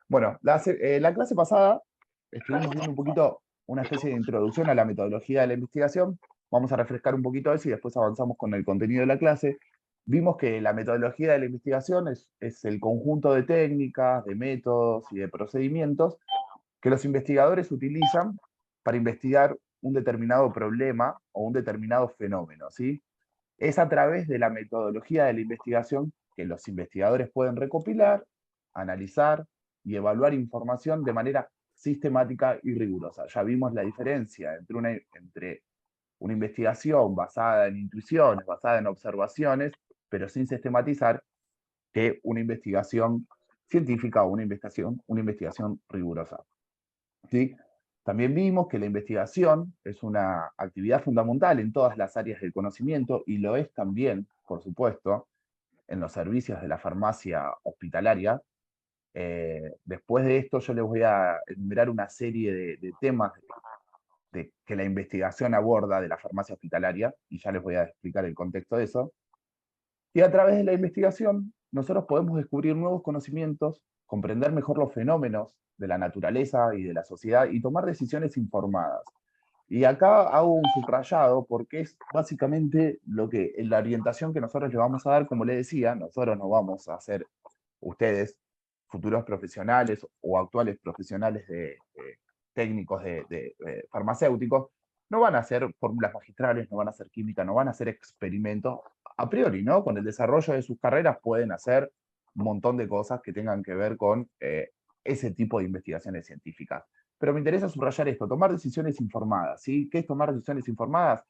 Bueno, la clase pasada estuvimos viendo un poquito una especie de introducción a la metodología de la investigación. Vamos a refrescar un poquito eso y después avanzamos con el contenido de la clase. Vimos que la metodología de la investigación es el conjunto de técnicas, de métodos y de procedimientos que los investigadores utilizan para investigar un determinado problema o un determinado fenómeno, ¿sí? Es a través de la metodología de la investigación que los investigadores pueden recopilar, analizar y evaluar información de manera sistemática y rigurosa. Ya vimos la diferencia entre una investigación basada en intuiciones, basada en observaciones, pero sin sistematizar, que una investigación científica o una investigación rigurosa. ¿Sí? También vimos que la investigación es una actividad fundamental en todas las áreas del conocimiento y lo es también, por supuesto, en los servicios de la farmacia hospitalaria. Después de esto yo les voy a enumerar una serie de temas que la investigación aborda de la farmacia hospitalaria y ya les voy a explicar el contexto de eso. Y a través de la investigación, nosotros podemos descubrir nuevos conocimientos, comprender mejor los fenómenos de la naturaleza y de la sociedad y tomar decisiones informadas. Y acá hago un subrayado porque es básicamente la orientación que nosotros le vamos a dar, como le decía, nosotros no vamos a hacer ustedes, futuros profesionales o actuales profesionales técnicos de farmacéuticos, no van a hacer fórmulas magistrales, no van a hacer química, no van a hacer experimentos a priori, ¿no? Con el desarrollo de sus carreras pueden hacer un montón de cosas que tengan que ver con ese tipo de investigaciones científicas. Pero me interesa subrayar esto, tomar decisiones informadas, ¿sí? ¿Qué es tomar decisiones informadas?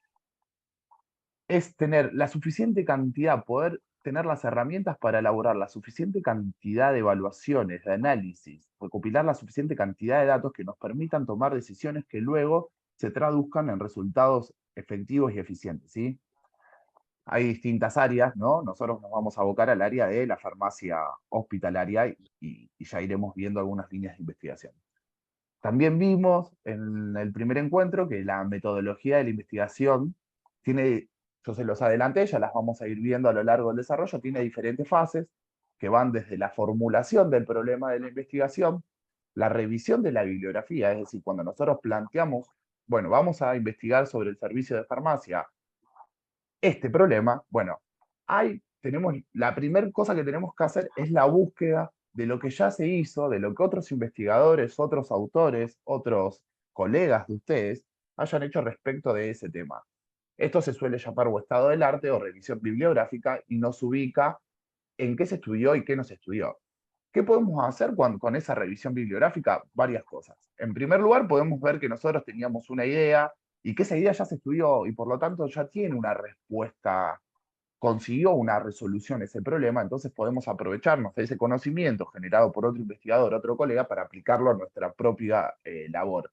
Es tener la suficiente cantidad, poder tener las herramientas para elaborar la suficiente cantidad de evaluaciones, de análisis, recopilar la suficiente cantidad de datos que nos permitan tomar decisiones que luego se traduzcan en resultados efectivos y eficientes, ¿sí? Hay distintas áreas, ¿no? Nosotros nos vamos a abocar al área de la farmacia hospitalaria y ya iremos viendo algunas líneas de investigación. También vimos en el primer encuentro que la metodología de la investigación tiene, yo se los adelanté, ya las vamos a ir viendo a lo largo del desarrollo, tiene diferentes fases que van desde la formulación del problema de la investigación, la revisión de la bibliografía, es decir, cuando nosotros planteamos, bueno, vamos a investigar sobre el servicio de farmacia este problema, bueno, la primera cosa que tenemos que hacer es la búsqueda de lo que ya se hizo, de lo que otros investigadores, otros autores, otros colegas de ustedes hayan hecho respecto de ese tema. Esto se suele llamar o estado del arte o revisión bibliográfica y nos ubica en qué se estudió y qué no se estudió. ¿Qué podemos hacer con esa revisión bibliográfica? Varias cosas. En primer lugar, podemos ver que nosotros teníamos una idea y que esa idea ya se estudió y por lo tanto ya tiene una respuesta, consiguió una resolución a ese problema, entonces podemos aprovecharnos de ese conocimiento generado por otro investigador, otro colega, para aplicarlo a nuestra propia labor.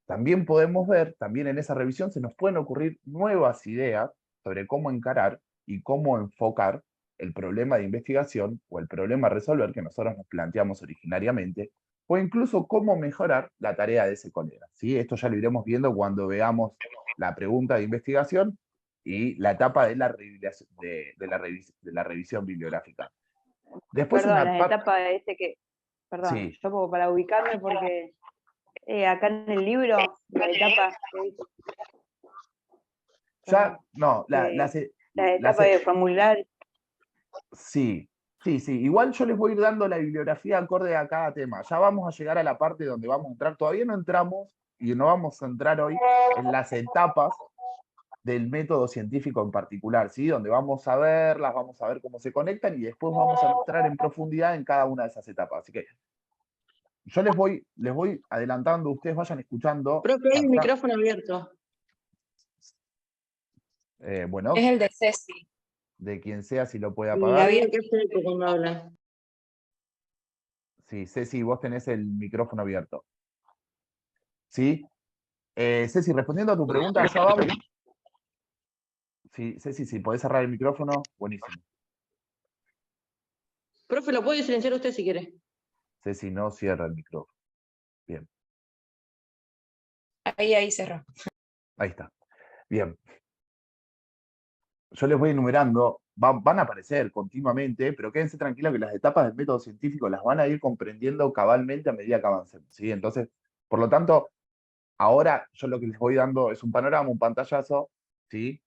También podemos ver, también en esa revisión se nos pueden ocurrir nuevas ideas sobre cómo encarar y cómo enfocar el problema de investigación o el problema a resolver que nosotros nos planteamos originariamente, o incluso cómo mejorar la tarea de ese colega, ¿sí? Esto ya lo iremos viendo cuando veamos la pregunta de investigación y la etapa de la revisión bibliográfica. Después Perdón, una las parte... etapas de perdón, Sí, yo como para ubicarme porque acá en el libro la etapa que dice, ya, perdón, no, las las, etapas de formular. sí, sí, sí. Igual yo les voy a ir dando la bibliografía acorde a cada tema. Ya vamos a llegar a la parte donde vamos a entrar. Todavía no entramos y no vamos a entrar hoy en las etapas del método científico en particular, ¿sí? Donde vamos a verlas, vamos a ver cómo se conectan y después vamos a entrar en profundidad en cada una de esas etapas. Así que yo les voy adelantando, ustedes vayan escuchando. Profe, hay un micrófono abierto. Bueno, Es el de Ceci. de quien sea si lo puede Y apagar. había que hacer eco cuando hablan. Sí, Ceci, vos tenés el micrófono abierto. ¿Sí? Ceci, respondiendo a tu pregunta, ya vamos. Sí, Ceci, si podés cerrar el micrófono, buenísimo. Profe, lo puede silenciar usted si quiere. Ceci, no cierra el micrófono. Bien, Ahí cerró. ahí está. Bien. Yo les voy enumerando van a aparecer continuamente, pero quédense tranquilos que las etapas del método científico las van a ir comprendiendo cabalmente a medida que avancemos, ¿sí? Entonces, por lo tanto, ahora yo lo que les voy dando es un panorama, un pantallazo, ¿sí?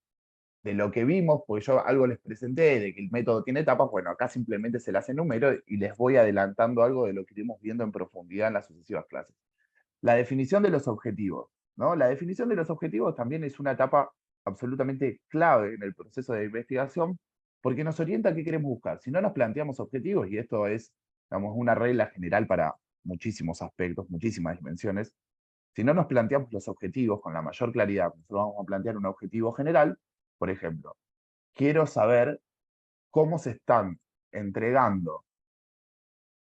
De lo que vimos, porque yo algo les presenté, de que el método tiene etapas, bueno, acá simplemente se las enumero y les voy adelantando algo de lo que iremos viendo en profundidad en las sucesivas clases. La definición de los objetivos, ¿no? La definición de los objetivos también es una etapa absolutamente clave en el proceso de investigación, porque nos orienta a qué queremos buscar. Si no nos planteamos objetivos, y esto es, digamos, una regla general para muchísimos aspectos, muchísimas dimensiones, si no nos planteamos los objetivos con la mayor claridad, nosotros vamos a plantear un objetivo general, por ejemplo, quiero saber cómo se están entregando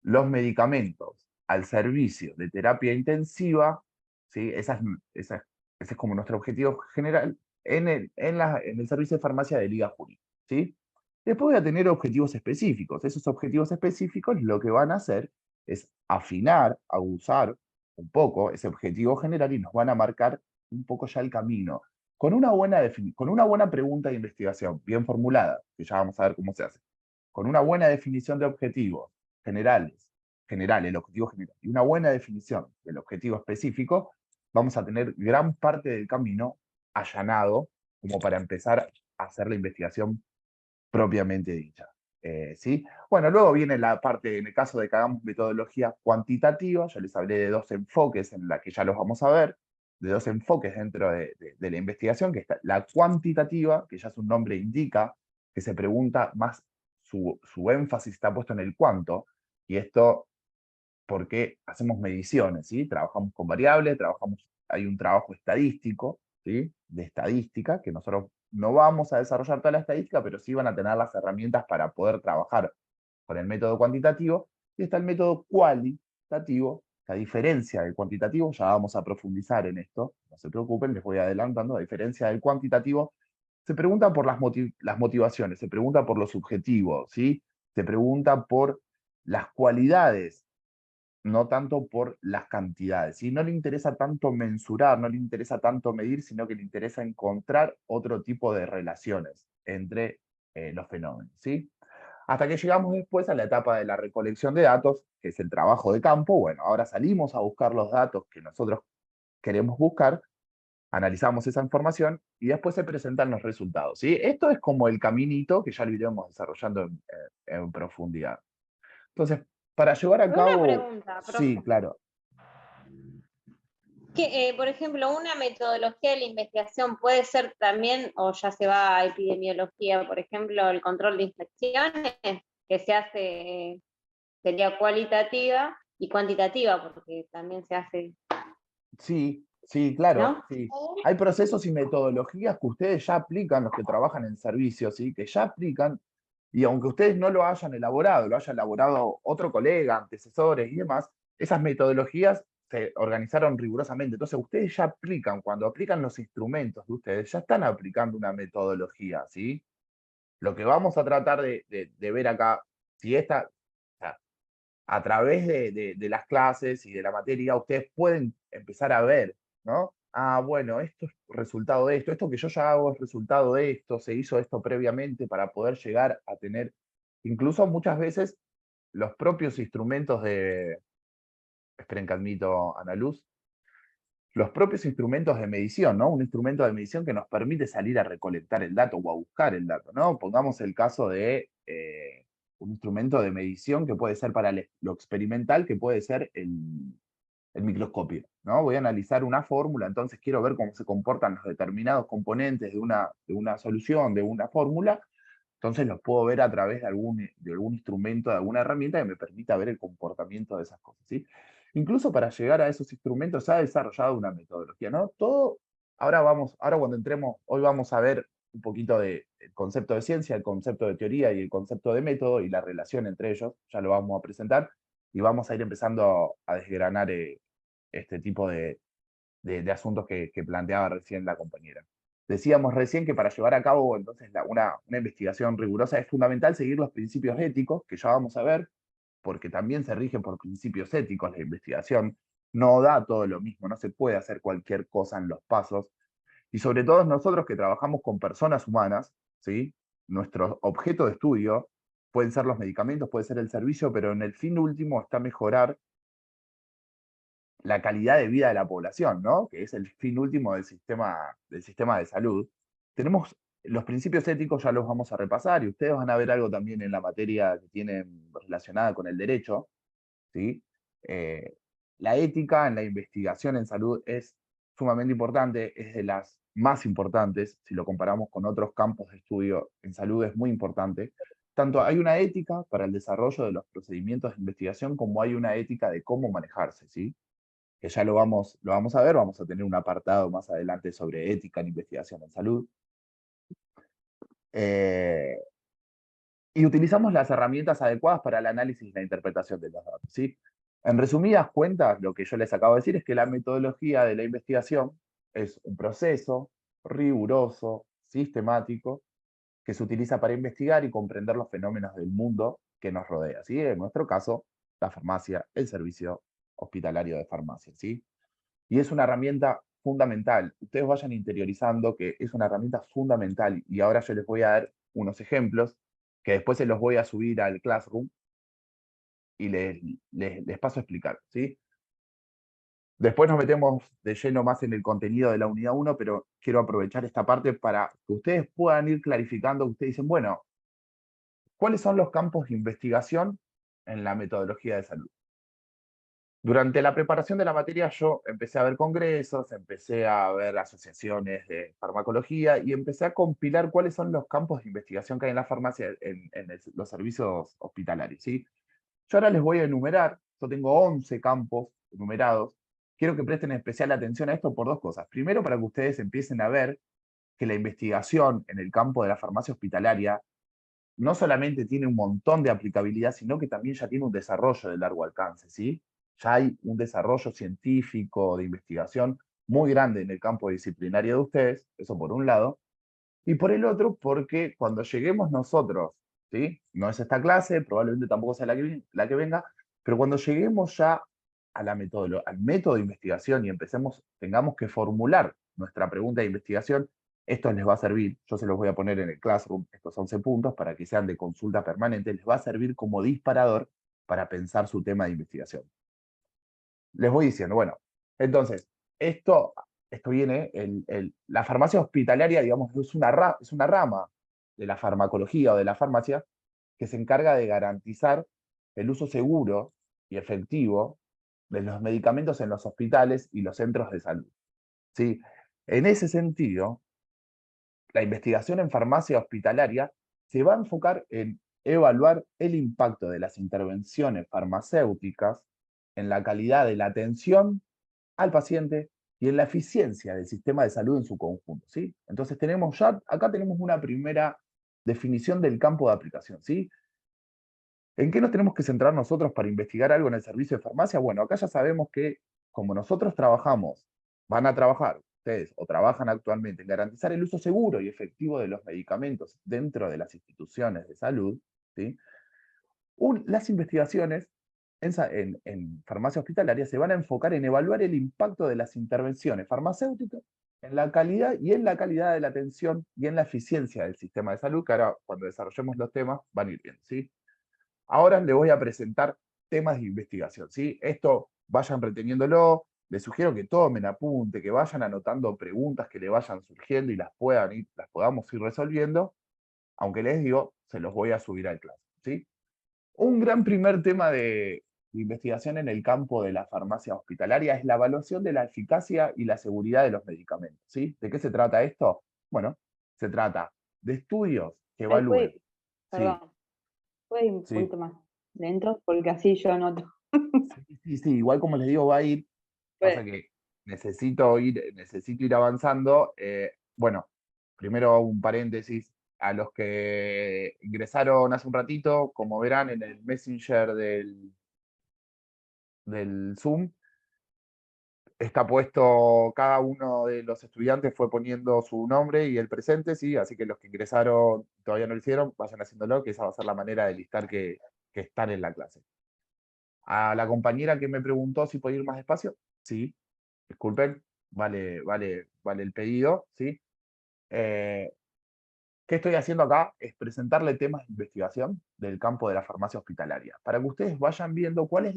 los medicamentos al servicio de terapia intensiva, ¿sí? Ese es como nuestro objetivo general en el servicio de farmacia de Liga Junín, ¿sí? Después voy a tener objetivos específicos. Esos objetivos específicos lo que van a hacer es afinar, aguzar un poco ese objetivo general y nos van a marcar un poco ya el camino. Con una buena pregunta de investigación bien formulada, que ya vamos a ver cómo se hace, con una buena definición de objetivos generales, el objetivo general, y una buena definición del objetivo específico, vamos a tener gran parte del camino allanado como para empezar a hacer la investigación propiamente dicha. ¿Sí? Bueno, luego viene la parte, en el caso de que hagamos metodología cuantitativa, ya les hablé de dos enfoques en la que ya los vamos a ver, de dos enfoques dentro de la investigación, que está la cuantitativa, que ya su nombre indica, que se pregunta más, su énfasis está puesto en el cuánto, y esto porque hacemos mediciones, ¿sí? Trabajamos con variables, hay un trabajo estadístico, ¿sí? De estadística, que nosotros no vamos a desarrollar toda la estadística, pero sí van a tener las herramientas para poder trabajar con el método cuantitativo, y está el método cualitativo, que a diferencia del cuantitativo, ya vamos a profundizar en esto, no se preocupen, les voy adelantando, a diferencia del cuantitativo, se pregunta por las motivaciones, se pregunta por los subjetivos, ¿sí? Se pregunta por las cualidades, no tanto por las cantidades. ¿Sí? No le interesa tanto mensurar, no le interesa tanto medir, sino que le interesa encontrar otro tipo de relaciones entre los fenómenos. ¿Sí? Hasta que llegamos después a la etapa de la recolección de datos, que es el trabajo de campo. Bueno, ahora salimos a buscar los datos que nosotros queremos buscar, analizamos esa información y después se presentan los resultados. ¿Sí? Esto es como el caminito que ya lo iremos desarrollando en profundidad. Entonces, para llevar a Una cabo... pregunta, Sí, profe. claro. Por ejemplo, una metodología de la investigación puede ser también, o ya se va a epidemiología, por ejemplo, el control de infecciones, que se hace, sería cualitativa y cuantitativa, porque también se hace, Sí, sí, claro, ¿no? sí. Hay procesos y metodologías que ustedes ya aplican, los que trabajan en servicios, ¿sí? Que ya aplican, y aunque ustedes no lo hayan elaborado, lo haya elaborado otro colega, antecesores y demás, esas metodologías se organizaron rigurosamente. Entonces, ustedes ya aplican, cuando aplican los instrumentos de ustedes, ya están aplicando una metodología, ¿sí? Lo que vamos a tratar de ver acá, si esta, o sea, a través de las clases y de la materia, ustedes pueden empezar a ver, ¿no? Ah, bueno, esto es resultado de esto que yo ya hago es resultado de esto, se hizo esto previamente para poder llegar a tener, incluso muchas veces, los propios instrumentos de, esperen que admito Ana Luz, los propios instrumentos de medición, ¿no? Un instrumento de medición que nos permite salir a recolectar el dato o a buscar el dato, ¿no? Pongamos el caso de un instrumento de medición que puede ser para lo experimental, que puede ser el microscopio, ¿no? Voy a analizar una fórmula, entonces quiero ver cómo se comportan los determinados componentes de una solución, de una fórmula, entonces los puedo ver a través de algún instrumento, de alguna herramienta que me permita ver el comportamiento de esas cosas, ¿sí? Incluso para llegar a esos instrumentos se ha desarrollado una metodología, ¿no? Ahora cuando entremos, hoy vamos a ver un poquito del concepto de ciencia, el concepto de teoría y el concepto de método y la relación entre ellos, ya lo vamos a presentar, y vamos a ir empezando a desgranar este tipo de asuntos que planteaba recién la compañera. Decíamos recién que para llevar a cabo entonces una investigación rigurosa es fundamental seguir los principios éticos, que ya vamos a ver, porque también se rigen por principios éticos la investigación. No da todo lo mismo, no se puede hacer cualquier cosa en los pasos. Y sobre todo nosotros que trabajamos con personas humanas, ¿sí? nuestro objeto de estudio pueden ser los medicamentos, puede ser el servicio, pero en el fin último está mejorar la calidad de vida de la población, ¿no? Que es el fin último del sistema de salud. Tenemos los principios éticos, ya los vamos a repasar, y ustedes van a ver algo también en la materia que tienen relacionada con el derecho, ¿sí? La ética en la investigación en salud es sumamente importante, es de las más importantes, si lo comparamos con otros campos de estudio en salud es muy importante. Tanto hay una ética para el desarrollo de los procedimientos de investigación como hay una ética de cómo manejarse, ¿sí? Que ya lo vamos a ver, vamos a tener un apartado más adelante sobre ética en investigación en salud. Y utilizamos las herramientas adecuadas para el análisis y la interpretación de los datos, ¿sí? En resumidas cuentas, lo que yo les acabo de decir es que la metodología de la investigación es un proceso riguroso, sistemático, que se utiliza para investigar y comprender los fenómenos del mundo que nos rodea, ¿sí? En nuestro caso, la farmacia, el servicio hospitalario de farmacia, ¿sí? Y es una herramienta fundamental. Ustedes vayan interiorizando que es una herramienta fundamental, y ahora yo les voy a dar unos ejemplos que después se los voy a subir al Classroom y les paso a explicar, ¿sí? Después nos metemos de lleno más en el contenido de la unidad 1, pero quiero aprovechar esta parte para que ustedes puedan ir clarificando. Ustedes dicen, bueno, ¿cuáles son los campos de investigación en la metodología de salud? Durante la preparación de la materia yo empecé a ver congresos, empecé a ver asociaciones de farmacología y empecé a compilar cuáles son los campos de investigación que hay en la farmacia, los servicios hospitalarios, ¿sí? Yo ahora les voy a enumerar, yo tengo 11 campos enumerados. Quiero que presten especial atención a esto por dos cosas. Primero, para que ustedes empiecen a ver que la investigación en el campo de la farmacia hospitalaria no solamente tiene un montón de aplicabilidad, sino que también ya tiene un desarrollo de largo alcance, ¿sí? Ya hay un desarrollo científico de investigación muy grande en el campo disciplinario de ustedes, eso por un lado, y por el otro, porque cuando lleguemos nosotros, ¿sí? No es esta clase, probablemente tampoco sea la que venga, pero cuando lleguemos ya a al método de investigación y tengamos que formular nuestra pregunta de investigación, esto les va a servir, yo se los voy a poner en el Classroom, estos 11 puntos, para que sean de consulta permanente, les va a servir como disparador para pensar su tema de investigación. Les voy diciendo, bueno, entonces, esto viene, la farmacia hospitalaria, digamos, es una rama de la farmacología o de la farmacia que se encarga de garantizar el uso seguro y efectivo de los medicamentos en los hospitales y los centros de salud, ¿sí? En ese sentido, la investigación en farmacia hospitalaria se va a enfocar en evaluar el impacto de las intervenciones farmacéuticas en la calidad de la atención al paciente y en la eficiencia del sistema de salud en su conjunto, ¿sí? Entonces acá tenemos una primera definición del campo de aplicación, ¿sí? ¿En qué nos tenemos que centrar nosotros para investigar algo en el servicio de farmacia? Bueno, acá ya sabemos que como nosotros van a trabajar ustedes o trabajan actualmente en garantizar el uso seguro y efectivo de los medicamentos dentro de las instituciones de salud, ¿sí? Las investigaciones en farmacia hospitalaria se van a enfocar en evaluar el impacto de las intervenciones farmacéuticas en la calidad de la atención y en la eficiencia del sistema de salud, que ahora cuando desarrollemos los temas van a ir viendo, ¿sí? Ahora les voy a presentar temas de investigación, ¿sí? Esto vayan reteniéndolo, les sugiero que tomen apunte, que vayan anotando preguntas que le vayan surgiendo y las podamos ir resolviendo, aunque les digo, se los voy a subir al clase, ¿sí? Un gran primer tema de investigación en el campo de la farmacia hospitalaria es la evaluación de la eficacia y la seguridad de los medicamentos, ¿sí? ¿De qué se trata esto? Bueno, se trata de estudios que Ahí evalúen. Sí, perdón, puede ir un sí. poquito más lento, porque así yo anoto. Sí, igual como les digo, va a ir, pasa Pues, que necesito ir avanzando. Bueno, primero un paréntesis, a los que ingresaron hace un ratito, como verán en el Messenger del Zoom, está puesto, cada uno de los estudiantes fue poniendo su nombre y el presente, sí, así que los que ingresaron todavía no lo hicieron, vayan haciéndolo, que esa va a ser la manera de listar que están en la clase. A la compañera que me preguntó si podía ir más despacio, sí, disculpen, vale el pedido, ¿sí? ¿Qué estoy haciendo acá? Es presentarle temas de investigación del campo de la farmacia hospitalaria, para que ustedes vayan viendo cuál es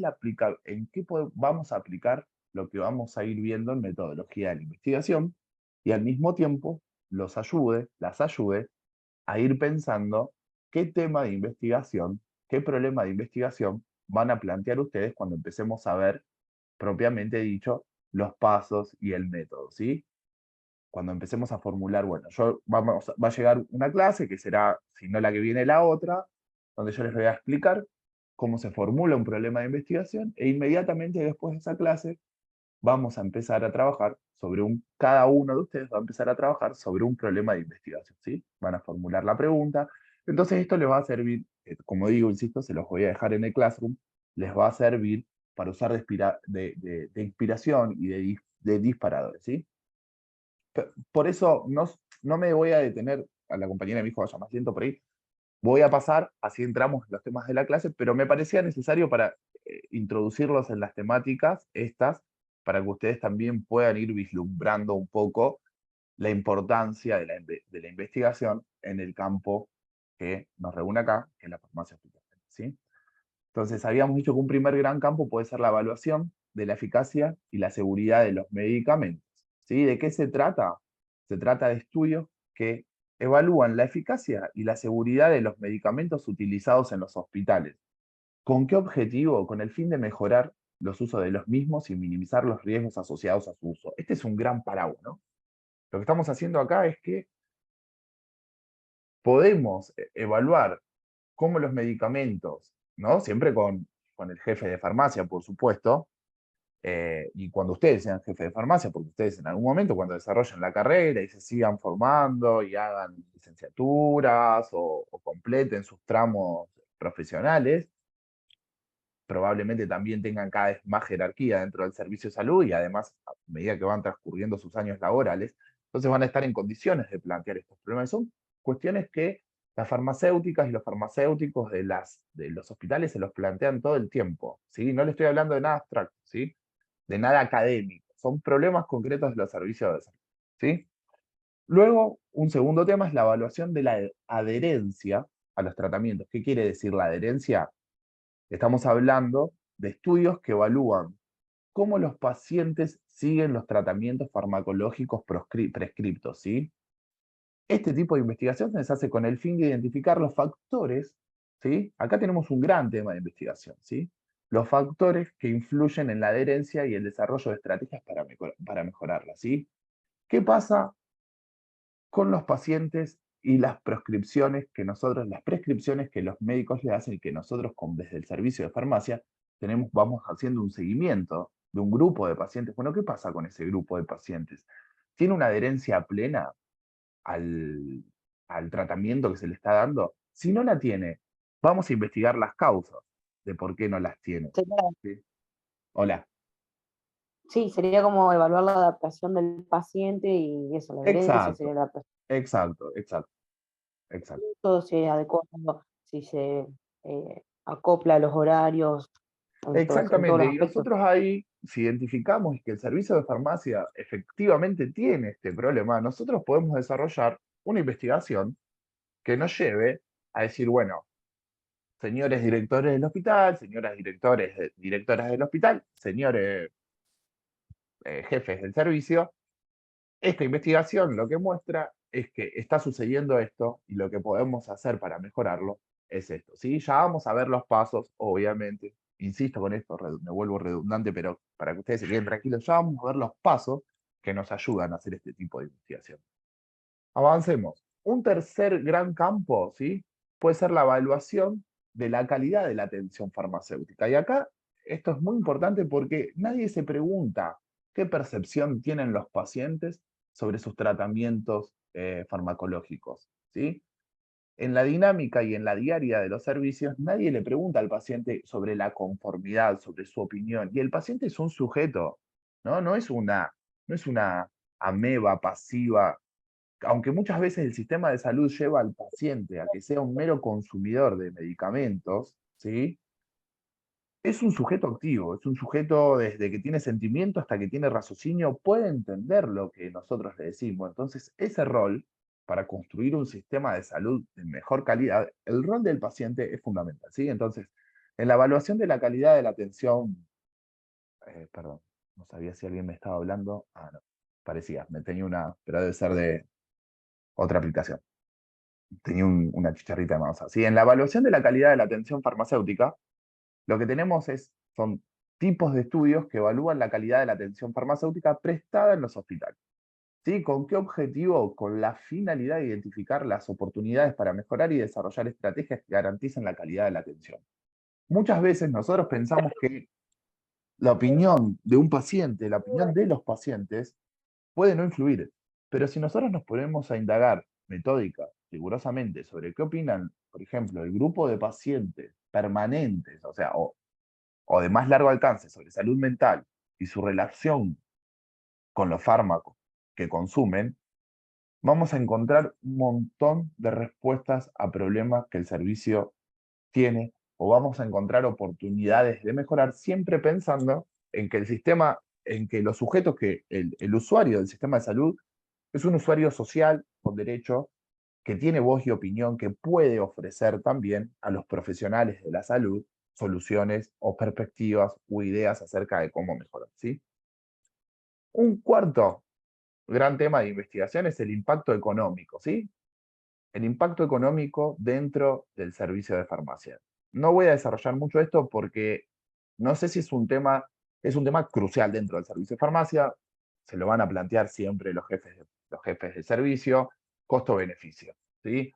en qué vamos a aplicar lo que vamos a ir viendo en metodología de la investigación, y al mismo tiempo las ayude a ir pensando qué tema de investigación, qué problema de investigación van a plantear ustedes cuando empecemos a ver, propiamente dicho, los pasos y el método, ¿sí? Cuando empecemos a formular, bueno, va a llegar una clase que será, si no la que viene, la otra, donde yo les voy a explicar cómo se formula un problema de investigación, e inmediatamente después de esa clase vamos a empezar a trabajar cada uno de ustedes va a empezar a trabajar sobre un problema de investigación, ¿sí? Van a formular la pregunta. Entonces esto les va a servir, como digo, insisto, se los voy a dejar en el Classroom, les va a servir para usar de inspiración y de disparadores, ¿sí? Por eso no me voy a detener, a la compañera de mi hijo vaya más lento por ahí, voy a pasar, así entramos en los temas de la clase, pero me parecía necesario para introducirlos en las temáticas estas, para que ustedes también puedan ir vislumbrando un poco la importancia de la investigación en el campo que nos reúne acá, que es la farmacia hospitalaria, ¿sí? Entonces, habíamos dicho que un primer gran campo puede ser la evaluación de la eficacia y la seguridad de los medicamentos, ¿sí? ¿De qué se trata? Se trata de estudios que evalúan la eficacia y la seguridad de los medicamentos utilizados en los hospitales. ¿Con qué objetivo? Con el fin de mejorar los usos de los mismos y minimizar los riesgos asociados a su uso. Este es un gran paraguas, ¿no? Lo que estamos haciendo acá es que podemos evaluar cómo los medicamentos, ¿no? Siempre con el jefe de farmacia, por supuesto, y cuando ustedes sean jefe de farmacia, porque ustedes en algún momento, cuando desarrollen la carrera y se sigan formando y hagan licenciaturas o completen sus tramos profesionales, probablemente también tengan cada vez más jerarquía dentro del servicio de salud y además, a medida que van transcurriendo sus años laborales, entonces van a estar en condiciones de plantear estos problemas. Son cuestiones que las farmacéuticas y los farmacéuticos de los hospitales se los plantean todo el tiempo, ¿sí? No le estoy hablando de nada abstracto, ¿sí? De nada académico. Son problemas concretos de los servicios de salud, ¿sí? Luego, un segundo tema es la evaluación de la adherencia a los tratamientos. ¿Qué quiere decir la adherencia? Estamos hablando de estudios que evalúan cómo los pacientes siguen los tratamientos farmacológicos prescriptos, ¿sí? Este tipo de investigación se hace con el fin de identificar los factores, ¿sí? Acá tenemos un gran tema de investigación, ¿sí? Los factores que influyen en la adherencia y el desarrollo de estrategias para mejorarla, ¿sí? ¿Qué pasa con los pacientes y las prescripciones que los médicos le hacen y que nosotros desde el servicio de farmacia vamos haciendo un seguimiento de un grupo de pacientes? Bueno, ¿qué pasa con ese grupo de pacientes? ¿Tiene una adherencia plena al, al tratamiento que se le está dando? Si no la tiene, vamos a investigar las causas de por qué no las tiene. ¿Sí? Hola. Sí, sería como evaluar la adaptación del paciente y eso, la adherencia, sería la adaptación, Exacto. si es adecuado, si se acopla a los horarios, en todos Exactamente, los y aspectos. nosotros ahí, si identificamos que el servicio de farmacia efectivamente tiene este problema, nosotros podemos desarrollar una investigación que nos lleve a decir, bueno, señores directores del hospital, señoras directoras del hospital, señores jefes del servicio, esta investigación lo que muestra es que está sucediendo esto y lo que podemos hacer para mejorarlo es esto, ¿sí? Ya vamos a ver los pasos, obviamente. Insisto con esto, me vuelvo redundante, pero para que ustedes se queden tranquilos, ya vamos a ver los pasos que nos ayudan a hacer este tipo de investigación. Avancemos. Un tercer gran campo, ¿sí? Puede ser la evaluación de la calidad de la atención farmacéutica. Y acá esto es muy importante porque nadie se pregunta qué percepción tienen los pacientes sobre sus tratamientos farmacológicos, ¿sí? En la dinámica y en la diaria de los servicios, nadie le pregunta al paciente sobre la conformidad, sobre su opinión. Y el paciente es un sujeto, ¿no? No es una ameba pasiva, aunque muchas veces el sistema de salud lleva al paciente a que sea un mero consumidor de medicamentos, ¿sí? Es un sujeto activo, es un sujeto desde que tiene sentimiento hasta que tiene raciocinio, puede entender lo que nosotros le decimos. Entonces, ese rol para construir un sistema de salud de mejor calidad, el rol del paciente es fundamental, ¿sí? Entonces, en la evaluación de la calidad de la atención, perdón, no sabía si alguien me estaba hablando. Ah, no, parecía, me tenía una, pero debe ser de otra aplicación. Tenía una chicharrita de mouse. Sí, en la evaluación de la calidad de la atención farmacéutica, lo que tenemos son tipos de estudios que evalúan la calidad de la atención farmacéutica prestada en los hospitales. ¿Sí? ¿Con qué objetivo? Con la finalidad de identificar las oportunidades para mejorar y desarrollar estrategias que garanticen la calidad de la atención. Muchas veces nosotros pensamos que la opinión de un paciente, la opinión de los pacientes, puede no influir. Pero si nosotros nos ponemos a indagar metódica, rigurosamente, sobre qué opinan, por ejemplo, el grupo de pacientes permanentes, o sea, o de más largo alcance sobre salud mental y su relación con los fármacos que consumen, vamos a encontrar un montón de respuestas a problemas que el servicio tiene, o vamos a encontrar oportunidades de mejorar, siempre pensando en que el sistema, en que los sujetos, que el usuario del sistema de salud es un usuario social con derecho, que tiene voz y opinión, que puede ofrecer también a los profesionales de la salud soluciones o perspectivas o ideas acerca de cómo mejorar, ¿sí? Un cuarto gran tema de investigación es el impacto económico, ¿sí? El impacto económico dentro del servicio de farmacia. No voy a desarrollar mucho esto porque no sé si es un tema crucial dentro del servicio de farmacia. Se lo van a plantear siempre los jefes de servicio, costo-beneficio, ¿sí?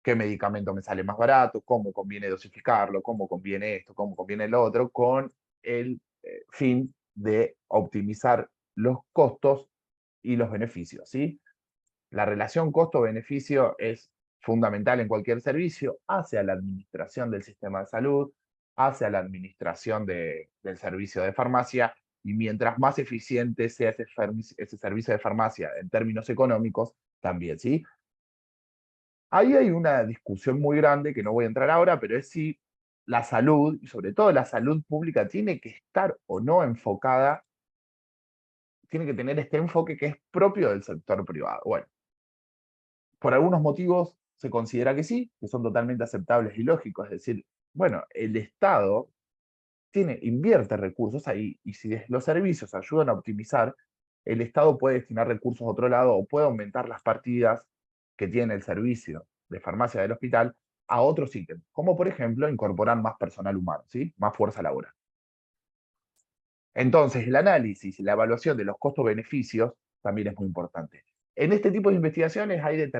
¿Qué medicamento me sale más barato? ¿Cómo conviene dosificarlo? ¿Cómo conviene esto? ¿Cómo conviene lo otro? Con el fin de optimizar los costos y los beneficios, ¿sí? La relación costo-beneficio es fundamental en cualquier servicio, hacia la administración del sistema de salud, hacia la administración del servicio de farmacia, y mientras más eficiente sea ese servicio de farmacia en términos económicos, también, ¿sí? Ahí hay una discusión muy grande que no voy a entrar ahora, pero es si la salud, y sobre todo la salud pública, tiene que estar o no enfocada, tiene que tener este enfoque que es propio del sector privado. Bueno, por algunos motivos se considera que sí, que son totalmente aceptables y lógicos. Es decir, bueno, el Estado invierte recursos ahí, y si los servicios ayudan a optimizar, el Estado puede destinar recursos a otro lado o puede aumentar las partidas que tiene el servicio de farmacia del hospital a otros ítems, como por ejemplo incorporar más personal humano, ¿sí? Más fuerza laboral. Entonces, el análisis y la evaluación de los costos-beneficios también es muy importante. En este tipo de investigaciones hay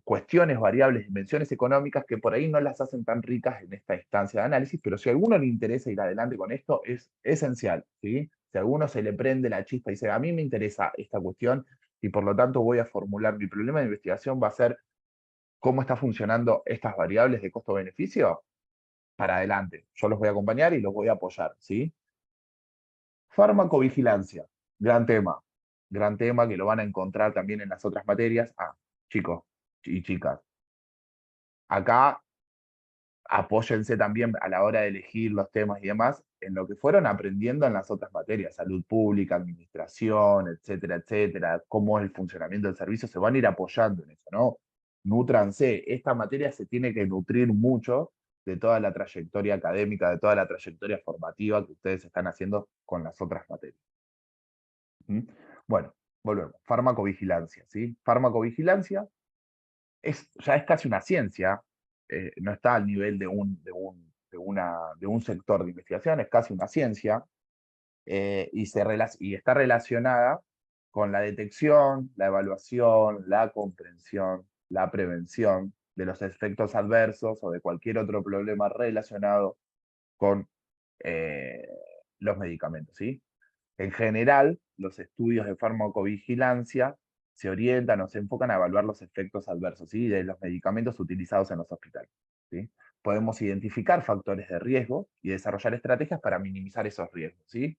cuestiones, variables, dimensiones económicas que por ahí no las hacen tan ricas en esta instancia de análisis, pero si a alguno le interesa ir adelante con esto, es esencial, ¿sí? Si a alguno se le prende la chispa y dice, a mí me interesa esta cuestión y por lo tanto voy a formular mi problema de investigación, va a ser cómo están funcionando estas variables de costo-beneficio, para adelante. Yo los voy a acompañar y los voy a apoyar, ¿sí? Farmacovigilancia, gran tema que lo van a encontrar también en las otras materias. Chicos y chicas, acá apóyense también a la hora de elegir los temas y demás en lo que fueron aprendiendo en las otras materias, salud pública, administración, etcétera, etcétera, cómo es el funcionamiento del servicio, se van a ir apoyando en eso, ¿no? Nútranse, esta materia se tiene que nutrir mucho de toda la trayectoria académica, de toda la trayectoria formativa que ustedes están haciendo con las otras materias. ¿Mm? Bueno, volvemos. Farmacovigilancia, ¿sí? Farmacovigilancia ya es casi una ciencia, no está al nivel de un sector de investigación, es casi una ciencia, y está relacionada con la detección, la evaluación, la comprensión, la prevención de los efectos adversos o de cualquier otro problema relacionado con los medicamentos, ¿sí? En general, los estudios de farmacovigilancia se orientan o se enfocan a evaluar los efectos adversos, ¿sí?, de los medicamentos utilizados en los hospitales, ¿sí? Podemos identificar factores de riesgo y desarrollar estrategias para minimizar esos riesgos, ¿sí?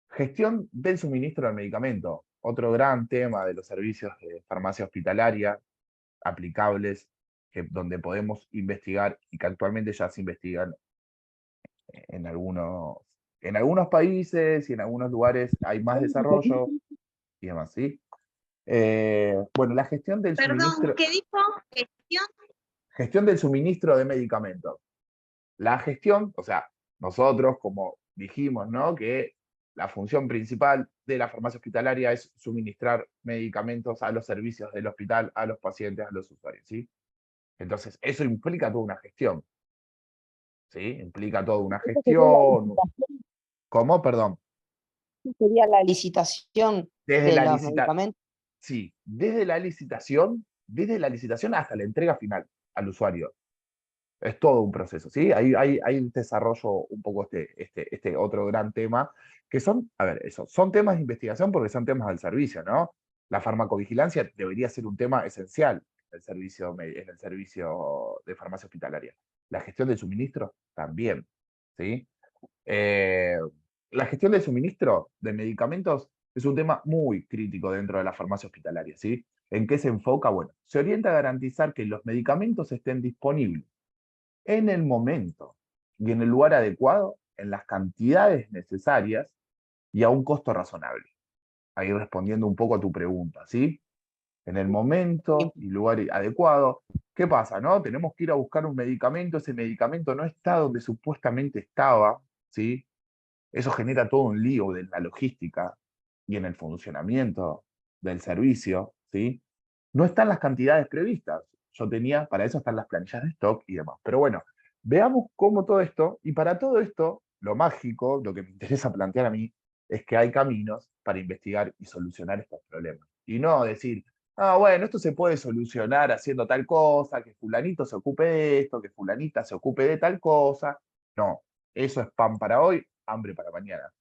Gestión del suministro del medicamento, otro gran tema de los servicios de farmacia hospitalaria aplicables, donde podemos investigar y que actualmente ya se investigan en algunos países y en algunos lugares hay más desarrollo y demás, ¿sí? Bueno, la gestión del Perdón, suministro, ¿qué dijo? ¿Gestión? gestión del suministro de medicamentos. La gestión, o sea, nosotros, como dijimos, ¿no? Que la función principal de la farmacia hospitalaria es suministrar medicamentos a los servicios del hospital, a los pacientes, a los usuarios, ¿sí? Entonces, eso implica toda una gestión, ¿sí? Implica toda una Esta sería la gestión. licitación, ¿Cómo? Perdón. esta sería la licitación Desde de la los licitación, medicamentos. sí, desde la licitación hasta la entrega final al usuario. Es todo un proceso, ¿sí? Ahí desarrollo un poco este otro gran tema, que son, a ver, eso, son temas de investigación porque son temas del servicio, ¿no? La farmacovigilancia debería ser un tema esencial en el servicio de farmacia hospitalaria. La gestión del suministro también, ¿sí? Eh, la gestión del suministro de medicamentos es un tema muy crítico dentro de la farmacia hospitalaria, ¿sí? ¿En qué se enfoca? Bueno, se orienta a garantizar que los medicamentos estén disponibles en el momento y en el lugar adecuado, en las cantidades necesarias y a un costo razonable. Ahí respondiendo un poco a tu pregunta, ¿sí? En el momento y lugar adecuado. ¿Qué pasa, no? Tenemos que ir a buscar un medicamento, ese medicamento no está donde supuestamente estaba, ¿sí? Eso genera todo un lío en la logística y en el funcionamiento del servicio, ¿sí? No están las cantidades previstas. Yo tenía, para eso están las planillas de stock y demás. Pero bueno, veamos cómo todo esto, y para todo esto, lo mágico, lo que me interesa plantear a mí, es que hay caminos para investigar y solucionar estos problemas. Y no decir, ah, bueno, esto se puede solucionar haciendo tal cosa, que fulanito se ocupe de esto, que fulanita se ocupe de tal cosa. No, eso es pan para hoy, hambre para mañana.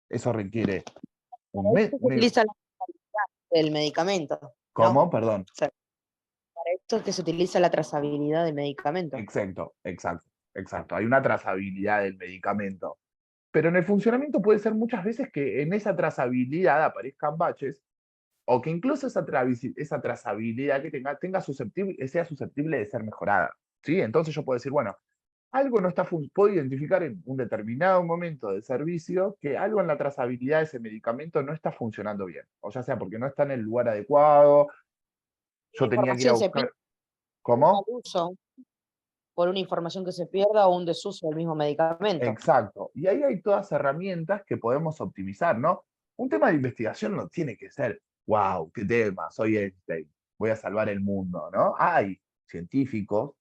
Eso requiere un mes. Esto se utiliza la trazabilidad del medicamento, ¿no? ¿Cómo? Perdón. O sea, para esto es que se utiliza la trazabilidad del medicamento. Exacto. Hay una trazabilidad del medicamento. Pero en el funcionamiento puede ser muchas veces que en esa trazabilidad aparezcan baches o que incluso esa trazabilidad que sea susceptible de ser mejorada. ¿Sí? Entonces yo puedo decir, bueno, algo no está puedo identificar en un determinado momento del servicio que algo en la trazabilidad de ese medicamento no está funcionando bien. O ya sea porque no está en el lugar adecuado, La yo tenía que ir a información se pierde buscar. ¿Cómo? al uso, por una información que se pierda o un desuso del mismo medicamento. Exacto. Y ahí hay todas herramientas que podemos optimizar, ¿no? Un tema de investigación no tiene que ser, wow, qué tema, soy Einstein, voy a salvar el mundo, ¿no? Hay científicos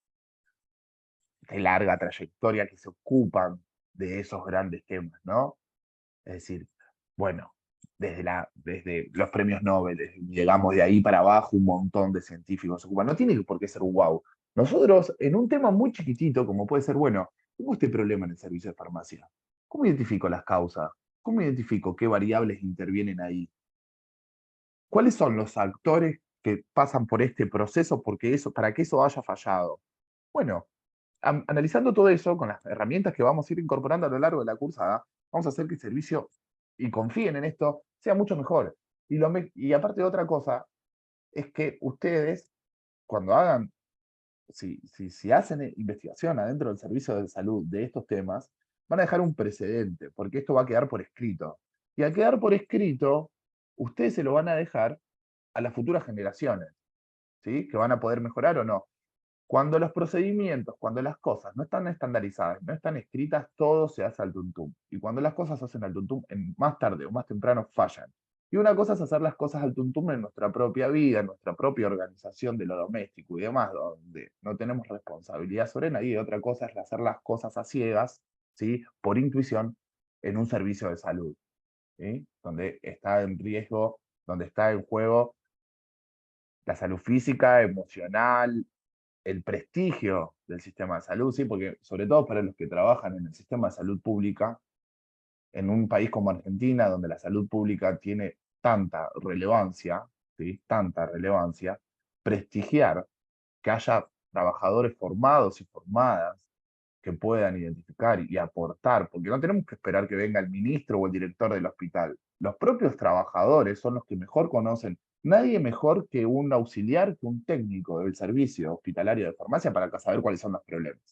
de larga trayectoria que se ocupan de esos grandes temas, ¿no? Es decir, bueno, desde los premios Nobel, llegamos de ahí para abajo, un montón de científicos se ocupan. No tiene por qué ser wow. Nosotros, en un tema muy chiquitito, como puede ser, bueno, tengo este problema en el servicio de farmacia. ¿Cómo identifico las causas? ¿Cómo identifico qué variables intervienen ahí? ¿Cuáles son los actores que pasan por este proceso para que eso haya fallado? Bueno, analizando todo eso con las herramientas que vamos a ir incorporando a lo largo de la cursada, vamos a hacer que el servicio, y confíen en esto, sea mucho mejor. Y aparte de otra cosa, es que ustedes, cuando hagan, si hacen investigación adentro del servicio de salud de estos temas, van a dejar un precedente, porque esto va a quedar por escrito. Y al quedar por escrito, ustedes se lo van a dejar a las futuras generaciones, ¿sí? Que van a poder mejorar o no. Cuando los procedimientos, cuando las cosas no están estandarizadas, no están escritas, todo se hace al tuntum. Y cuando las cosas se hacen al tuntum, más tarde o más temprano fallan. Y una cosa es hacer las cosas al tuntum en nuestra propia vida, en nuestra propia organización de lo doméstico y demás, donde no tenemos responsabilidad sobre nadie. Y otra cosa es hacer las cosas a ciegas, ¿sí? Por intuición, en un servicio de salud, ¿sí? Donde está en riesgo, donde está en juego la salud física, emocional, el prestigio del sistema de salud, ¿sí? Porque sobre todo para los que trabajan en el sistema de salud pública, en un país como Argentina, donde la salud pública tiene tanta relevancia, ¿sí? Tanta relevancia, prestigiar que haya trabajadores formados y formadas que puedan identificar y aportar, porque no tenemos que esperar que venga el ministro o el director del hospital. Los propios trabajadores son los que mejor conocen. Nadie mejor que un auxiliar, que un técnico del servicio hospitalario de farmacia para saber cuáles son los problemas.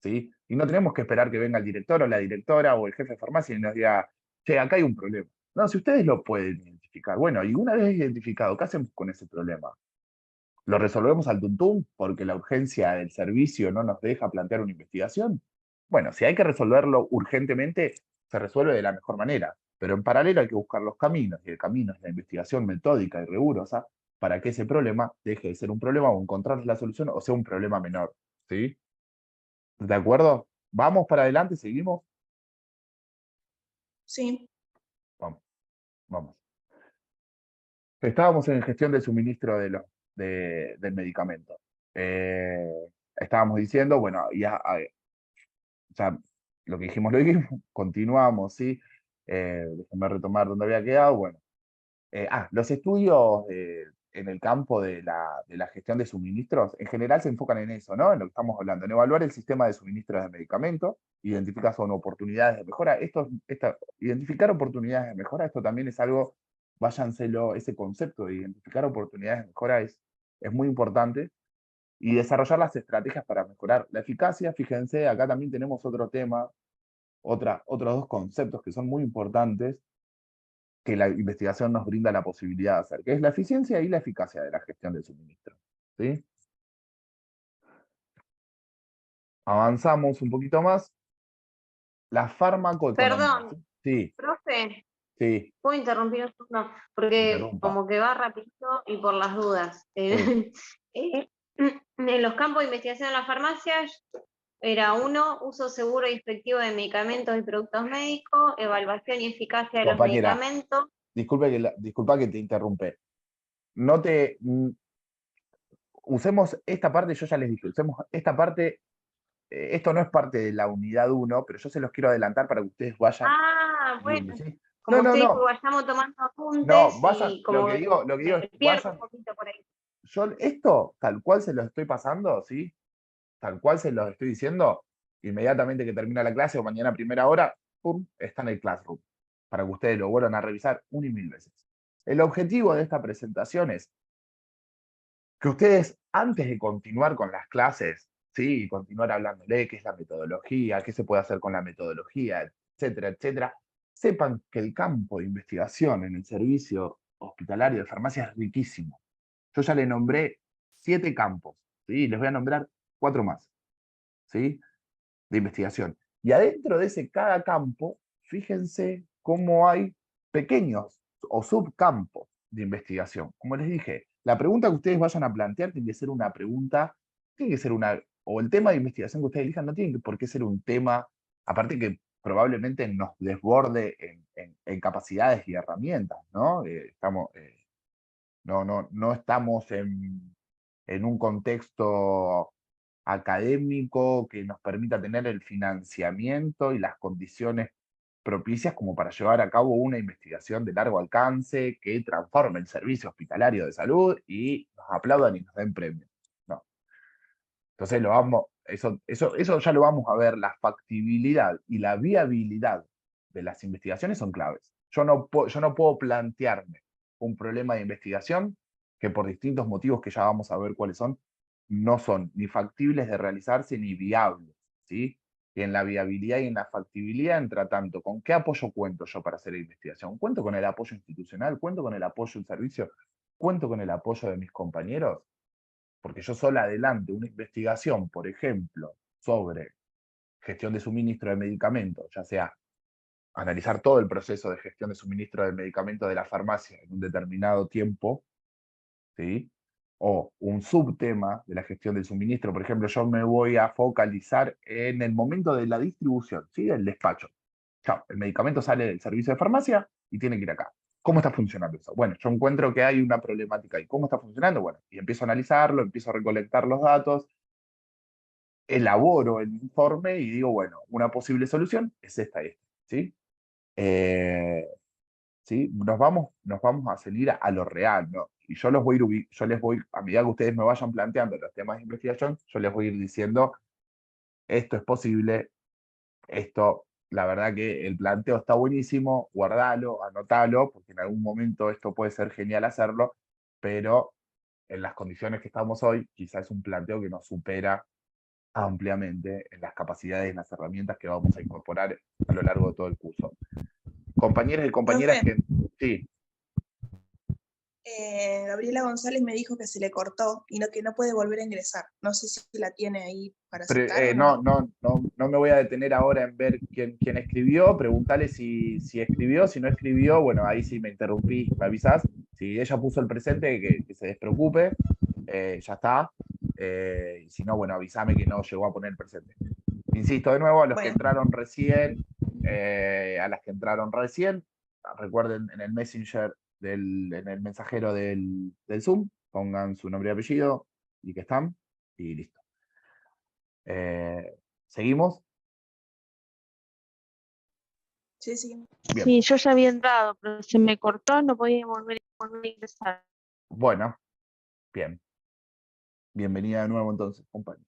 ¿Sí? Y no tenemos que esperar que venga el director o la directora o el jefe de farmacia y nos diga, che, acá hay un problema. No, si ustedes lo pueden identificar. Bueno, y una vez identificado, ¿qué hacemos con ese problema? ¿Lo resolvemos al tuntún porque la urgencia del servicio no nos deja plantear una investigación? Bueno, si hay que resolverlo urgentemente, se resuelve de la mejor manera, pero en paralelo hay que buscar los caminos, y el camino es la investigación metódica y rigurosa para que ese problema deje de ser un problema o encontrar la solución o sea un problema menor. ¿Sí? ¿De acuerdo? ¿Vamos para adelante? ¿Seguimos? Sí. Vamos, vamos. Estábamos en gestión del suministro del medicamento. Estábamos diciendo, bueno, ya lo que dijimos, lo dijimos, continuamos, ¿sí? Déjenme retomar dónde había quedado. Bueno, los estudios en el campo de la gestión de suministros, en general se enfocan en eso, ¿no? En lo que estamos hablando, en evaluar el sistema de suministros de medicamentos, identificar son oportunidades de mejora. Identificar oportunidades de mejora, esto también es algo, váyanselo, ese concepto de identificar oportunidades de mejora es muy importante. Y desarrollar las estrategias para mejorar la eficacia. Fíjense, acá también tenemos otro tema, otros dos conceptos que son muy importantes que la investigación nos brinda la posibilidad de hacer, que es la eficiencia y la eficacia de la gestión del suministro. ¿Sí? Avanzamos un poquito más. La farmacoeconomía. Perdón, Sí, profe, sí, ¿puedo interrumpir un segundo? Porque interrumpa. como que va rapidito y por las dudas. Sí. En los campos de investigación en las farmacias era 1, uso seguro y efectivo de medicamentos y productos médicos, evaluación y eficacia de los Compañera, medicamentos. disculpa que te interrumpe. No te... Usemos esta parte, yo ya les dije, usemos esta parte. Esto no es parte de la unidad 1, pero yo se los quiero adelantar para que ustedes vayan viendo, Bueno, ¿sí? como No, usted dijo, no. vayamos tomando apuntes No, vayan, y como lo que digo es, me pierdo un vayan. poquito por ahí. Yo esto, tal cual se los estoy pasando, ¿sí? Tal cual se los estoy diciendo, inmediatamente que termina la clase o mañana a primera hora, ¡pum!, está en el Classroom, para que ustedes lo vuelvan a revisar una y mil veces. El objetivo de esta presentación es que ustedes, antes de continuar con las clases, ¿sí? Y continuar hablando de qué es la metodología, qué se puede hacer con la metodología, etcétera, etcétera, sepan que el campo de investigación en el servicio hospitalario de farmacia es riquísimo. Yo ya le nombré 7 campos, ¿sí? Les voy a nombrar 4 más, ¿sí? De investigación. Y adentro de cada campo, fíjense cómo hay pequeños o subcampos de investigación. Como les dije, la pregunta que ustedes vayan a plantear tiene que ser una pregunta, tiene que ser o el tema de investigación que ustedes elijan no tiene por qué ser un tema, aparte que probablemente nos desborde en capacidades y herramientas, ¿no? No estamos en un contexto académico que nos permita tener el financiamiento y las condiciones propicias como para llevar a cabo una investigación de largo alcance que transforme el servicio hospitalario de salud y nos aplaudan y nos den premios. No. Entonces eso ya lo vamos a ver, la factibilidad y la viabilidad de las investigaciones son claves. Yo no puedo plantearme un problema de investigación que por distintos motivos que ya vamos a ver cuáles son, no son ni factibles de realizarse ni viables, ¿sí? Y en la viabilidad y en la factibilidad entra tanto con qué apoyo cuento yo para hacer la investigación. Cuento con el apoyo institucional, cuento con el apoyo del servicio, cuento con el apoyo de mis compañeros, porque yo solo adelante una investigación, por ejemplo, sobre gestión de suministro de medicamentos, ya sea analizar todo el proceso de gestión de suministro de medicamentos de la farmacia en un determinado tiempo, ¿sí? O un subtema de la gestión del suministro, por ejemplo, yo me voy a focalizar en el momento de la distribución, ¿sí? El despacho. Chao, el medicamento sale del servicio de farmacia y tiene que ir acá. ¿Cómo está funcionando eso? Bueno, yo encuentro que hay una problemática ahí. ¿Cómo está funcionando? Bueno, y empiezo a analizarlo, empiezo a recolectar los datos, elaboro el informe y digo, bueno, una posible solución es esta y esta, ¿sí? ¿Sí? Nos vamos a salir a lo real, ¿no? Y yo les voy, a medida que ustedes me vayan planteando los temas de investigación, yo les voy a ir diciendo, esto es posible, esto, la verdad que el planteo está buenísimo, guardalo, anotalo, porque en algún momento esto puede ser genial hacerlo, pero en las condiciones que estamos hoy, quizás es un planteo que nos supera ampliamente en las capacidades y en las herramientas que vamos a incorporar a lo largo de todo el curso. Compañeros y compañeras Profe. sí. Gabriela González me dijo que se le cortó y que no puede volver a ingresar. No sé si la tiene ahí para sacar o no. No me voy a detener ahora en ver quién escribió, preguntarle si escribió, si no escribió, bueno, ahí sí me interrumpí, me avisás. Si ella puso el presente, que se despreocupe, ya está. Y si no, bueno, avísame que no llegó a poner el presente. Insisto, de nuevo, a los que Bueno. entraron recién, a las que entraron recién, recuerden en el Messenger, en el mensajero del Zoom, pongan su nombre y apellido y que están, y listo. ¿Seguimos? Sí, sí. Bien. Sí, yo ya había entrado, pero se me cortó, no podía volver a ingresar. Bueno, bien. Bienvenida de nuevo entonces, compañero.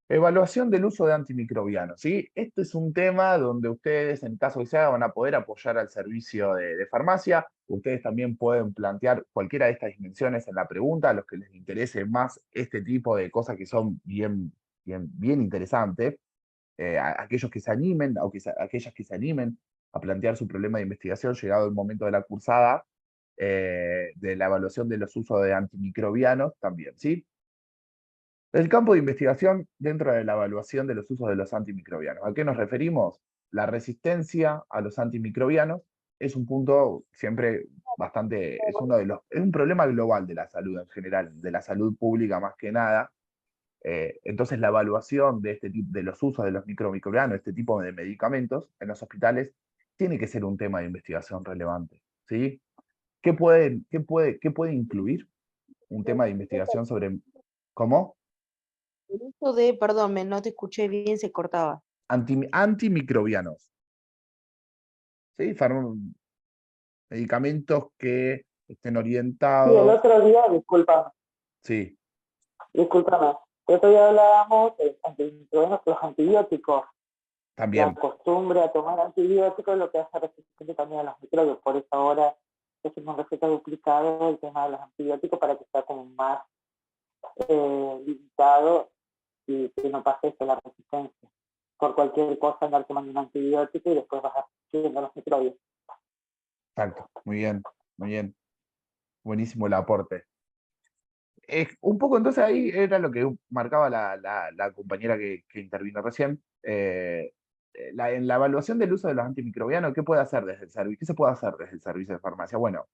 Evaluación del uso de antimicrobianos, ¿sí? Este es un tema donde ustedes, en caso que se haga, van a poder apoyar al servicio de farmacia. Ustedes también pueden plantear cualquiera de estas dimensiones en la pregunta, a los que les interese más este tipo de cosas que son bien interesantes. Aquellos que se animen, aquellas que se animen a plantear su problema de investigación, llegado el momento de la cursada, de la evaluación de los usos de antimicrobianos también, ¿sí? El campo de investigación dentro de la evaluación de los usos de los antimicrobianos. ¿A qué nos referimos? La resistencia a los antimicrobianos es un punto siempre bastante, es un problema global de la salud en general, de la salud pública más que nada. Entonces la evaluación de este tipo, de los usos de los microbianos, este tipo de medicamentos en los hospitales, tiene que ser un tema de investigación relevante, ¿sí? ¿Qué puede incluir un tema de investigación sobre... ¿Cómo? El uso de, perdón, no te escuché bien, se cortaba. Antimicrobianos, ¿sí? Medicamentos que estén Sí, el orientados... otro día, Sí, discúlpame, el otro día hablábamos de antimicrobianos, los antibióticos. La también, costumbre a tomar antibióticos es lo que hace resistente también a los microbios. Por eso ahora es una receta duplicada el tema de los antibióticos para que sea como más limitado y que no pase eso, la resistencia. Por cualquier cosa andar tomando un antibiótico y después vas adquiriendo los microbios. exacto, muy bien, buenísimo el aporte. Un poco entonces ahí era lo que marcaba la compañera que intervino recién. En la evaluación del uso de los antimicrobianos, ¿qué puede hacer desde el servicio? ¿Qué se puede hacer desde el servicio de farmacia? Bueno,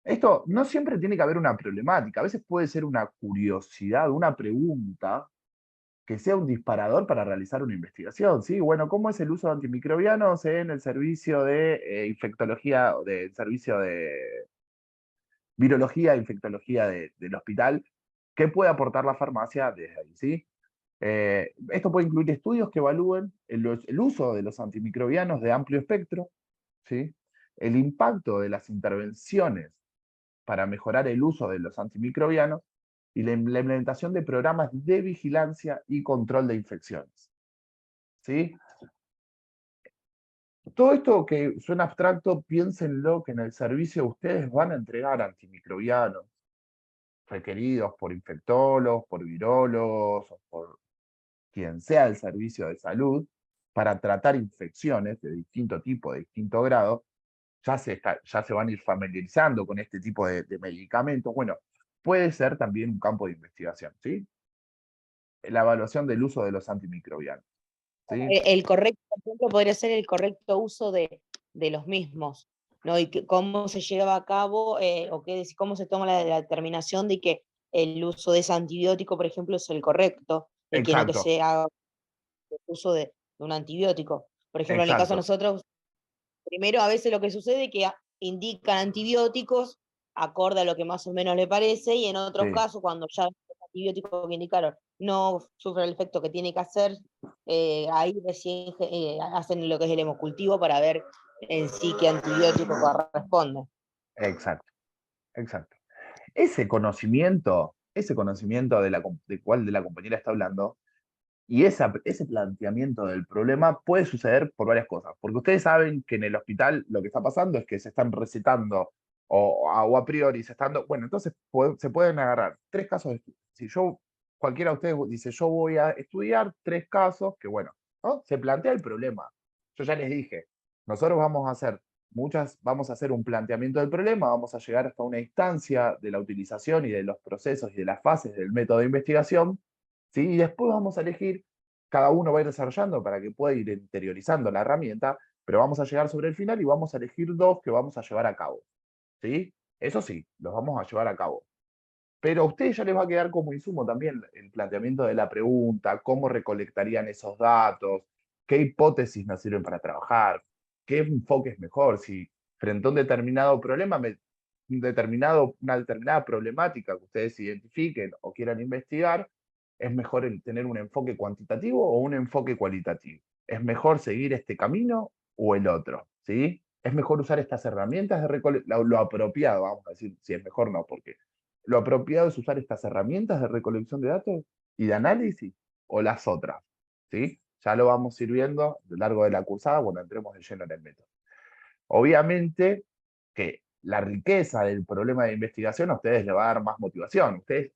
esto no siempre tiene que haber una problemática, a veces puede ser una curiosidad, una pregunta que sea un disparador para realizar una investigación, ¿sí? Bueno, ¿cómo es el uso de antimicrobianos en el servicio de infectología, o del servicio de virología e infectología del hospital? ¿Qué puede aportar la farmacia desde ahí, ¿sí? Esto puede incluir estudios que evalúen el uso de los antimicrobianos de amplio espectro, ¿sí? El impacto de las intervenciones para mejorar el uso de los antimicrobianos y la implementación de programas de vigilancia y control de infecciones, ¿sí? Todo esto que suena abstracto, piénsenlo que en el servicio ustedes van a entregar antimicrobianos requeridos por infectólogos, por virólogos, o por quien sea el servicio de salud, para tratar infecciones de distinto tipo, de distinto grado. Ya se van a ir familiarizando con este tipo de medicamentos. Bueno, puede ser también un campo de investigación, ¿sí? La evaluación del uso de los antimicrobianos, ¿sí? El correcto, por ejemplo, podría ser el correcto uso de los mismos, ¿no? Y cómo se lleva a cabo, o cómo se toma la determinación de que el uso de ese antibiótico, por ejemplo, es el correcto, y que no que Exacto, se haga el uso de un antibiótico. Por ejemplo, en el caso de exacto, nosotros, primero a veces lo que sucede es que indican antibióticos acorde a lo que más o menos le parece, y en otros sí, casos, cuando ya los antibióticos que indicaron no sufre el efecto que tiene que hacer, ahí recién hacen lo que es el hemocultivo para ver en sí qué antibiótico corresponde. exacto, exacto. Ese conocimiento de cuál de la compañera está hablando, y ese planteamiento del problema puede suceder por varias cosas. Porque ustedes saben que en el hospital lo que está pasando es que se están recetando o a priori se están... Bueno, entonces se pueden agarrar 3 casos de estudio. Si cualquiera de ustedes dice, yo voy a estudiar 3 casos, que bueno, ¿no? Se plantea el problema. Yo ya les dije, nosotros vamos a hacer un planteamiento del problema, vamos a llegar hasta una instancia de la utilización y de los procesos y de las fases del método de investigación, ¿sí? Y después vamos a elegir, cada uno va a ir desarrollando para que pueda ir interiorizando la herramienta, pero vamos a llegar sobre el final y vamos a elegir 2 que vamos a llevar a cabo, ¿sí? Eso sí, los vamos a llevar a cabo. Pero a ustedes ya les va a quedar como insumo también el planteamiento de la pregunta, cómo recolectarían esos datos, qué hipótesis nos sirven para trabajar, qué enfoque es mejor, si frente a un determinado problema, una determinada problemática que ustedes identifiquen o quieran investigar, es mejor tener un enfoque cuantitativo o un enfoque cualitativo. ¿Es mejor seguir este camino o el otro? ¿Sí? ¿Es mejor usar estas herramientas de recolección? Lo apropiado, vamos a decir, si es mejor no, porque lo apropiado es usar estas herramientas de recolección de datos y de análisis o las otras, ¿sí? Ya lo vamos a ir viendo a lo largo de la cursada cuando entremos de lleno en el método. Obviamente que la riqueza del problema de investigación a ustedes les va a dar más motivación. Ustedes,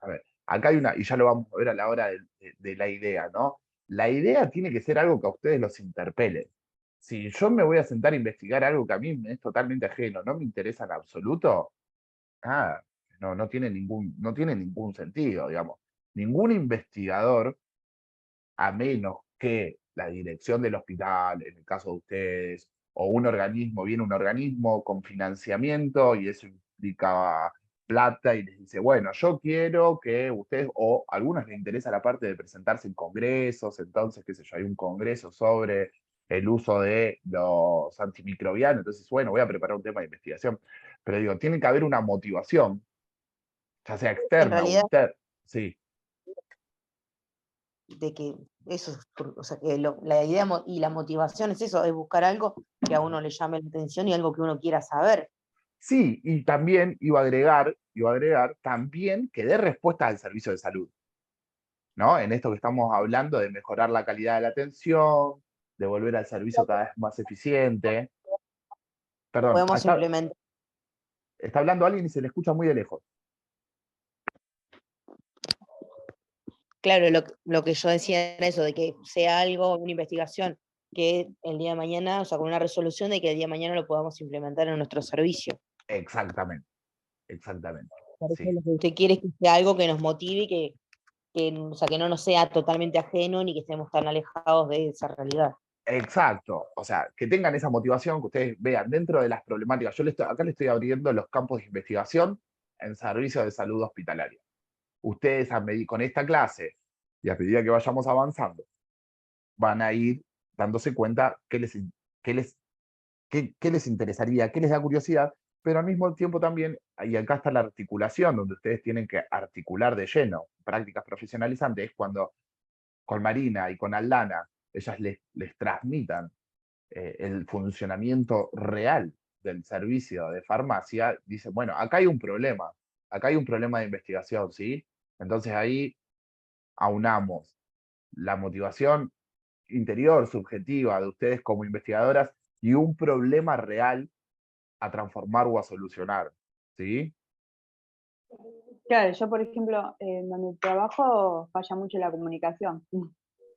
a ver, acá hay una, y ya lo vamos a ver a la hora de la idea, ¿no? La idea tiene que ser algo que a ustedes los interpele. Si yo me voy a sentar a investigar algo que a mí me es totalmente ajeno, no me interesa en absoluto, nada, no tiene ningún sentido, digamos. Ningún investigador, a menos que la dirección del hospital, en el caso de ustedes, o un organismo, viene un organismo con financiamiento y eso implica plata y les dice, bueno, yo quiero que ustedes, o a algunos les interesa la parte de presentarse en congresos, entonces, qué sé yo, hay un congreso sobre el uso de los antimicrobianos, entonces, bueno, voy a preparar un tema de investigación. Pero digo, tiene que haber una motivación, ya sea En externa o realidad, interna. Sí, de que eso, o sea, que la idea y la motivación es eso, es buscar algo que a uno le llame la atención y algo que uno quiera saber. sí, y también iba a agregar también que dé respuesta al servicio de salud, ¿no? En esto que estamos hablando de mejorar la calidad de la atención, de volver al servicio cada vez más eficiente. Perdón, Podemos implementar. está hablando alguien y se le escucha muy de lejos. Claro, lo que yo decía era eso, de que sea algo, una investigación que el día de mañana, o sea, con una resolución de que el día de mañana lo podamos implementar en nuestro servicio. Exactamente, exactamente. Por eso Sí. lo que usted quiere es que sea algo que nos motive, o sea, que no nos sea totalmente ajeno ni que estemos tan alejados de esa realidad. Exacto, o sea, que tengan esa motivación, que ustedes vean dentro de las problemáticas. Acá le estoy abriendo los campos de investigación en servicios de salud hospitalaria. Ustedes con esta clase y a medida que vayamos avanzando, van a ir dándose cuenta qué les interesaría, qué les da curiosidad, pero al mismo tiempo también, y acá está la articulación, donde ustedes tienen que articular de lleno prácticas profesionalizantes, es cuando con Marina y con Aldana, ellas les transmitan el funcionamiento real del servicio de farmacia, dicen, bueno, acá hay un problema de investigación, ¿sí? Entonces ahí aunamos la motivación interior, subjetiva de ustedes como investigadoras y un problema real a transformar o a solucionar, ¿sí? Claro, yo por ejemplo, donde trabajo falla mucho la comunicación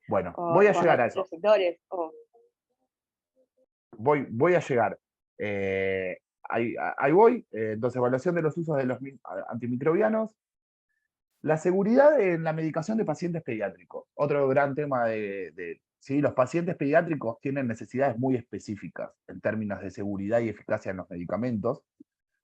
Bueno, voy a con llegar a otros eso. sectores. Voy a llegar. Ahí voy. Entonces, evaluación de los usos de los antimicrobianos. La seguridad en la medicación de pacientes pediátricos. Otro gran tema ¿sí? Los pacientes pediátricos tienen necesidades muy específicas en términos de seguridad y eficacia en los medicamentos,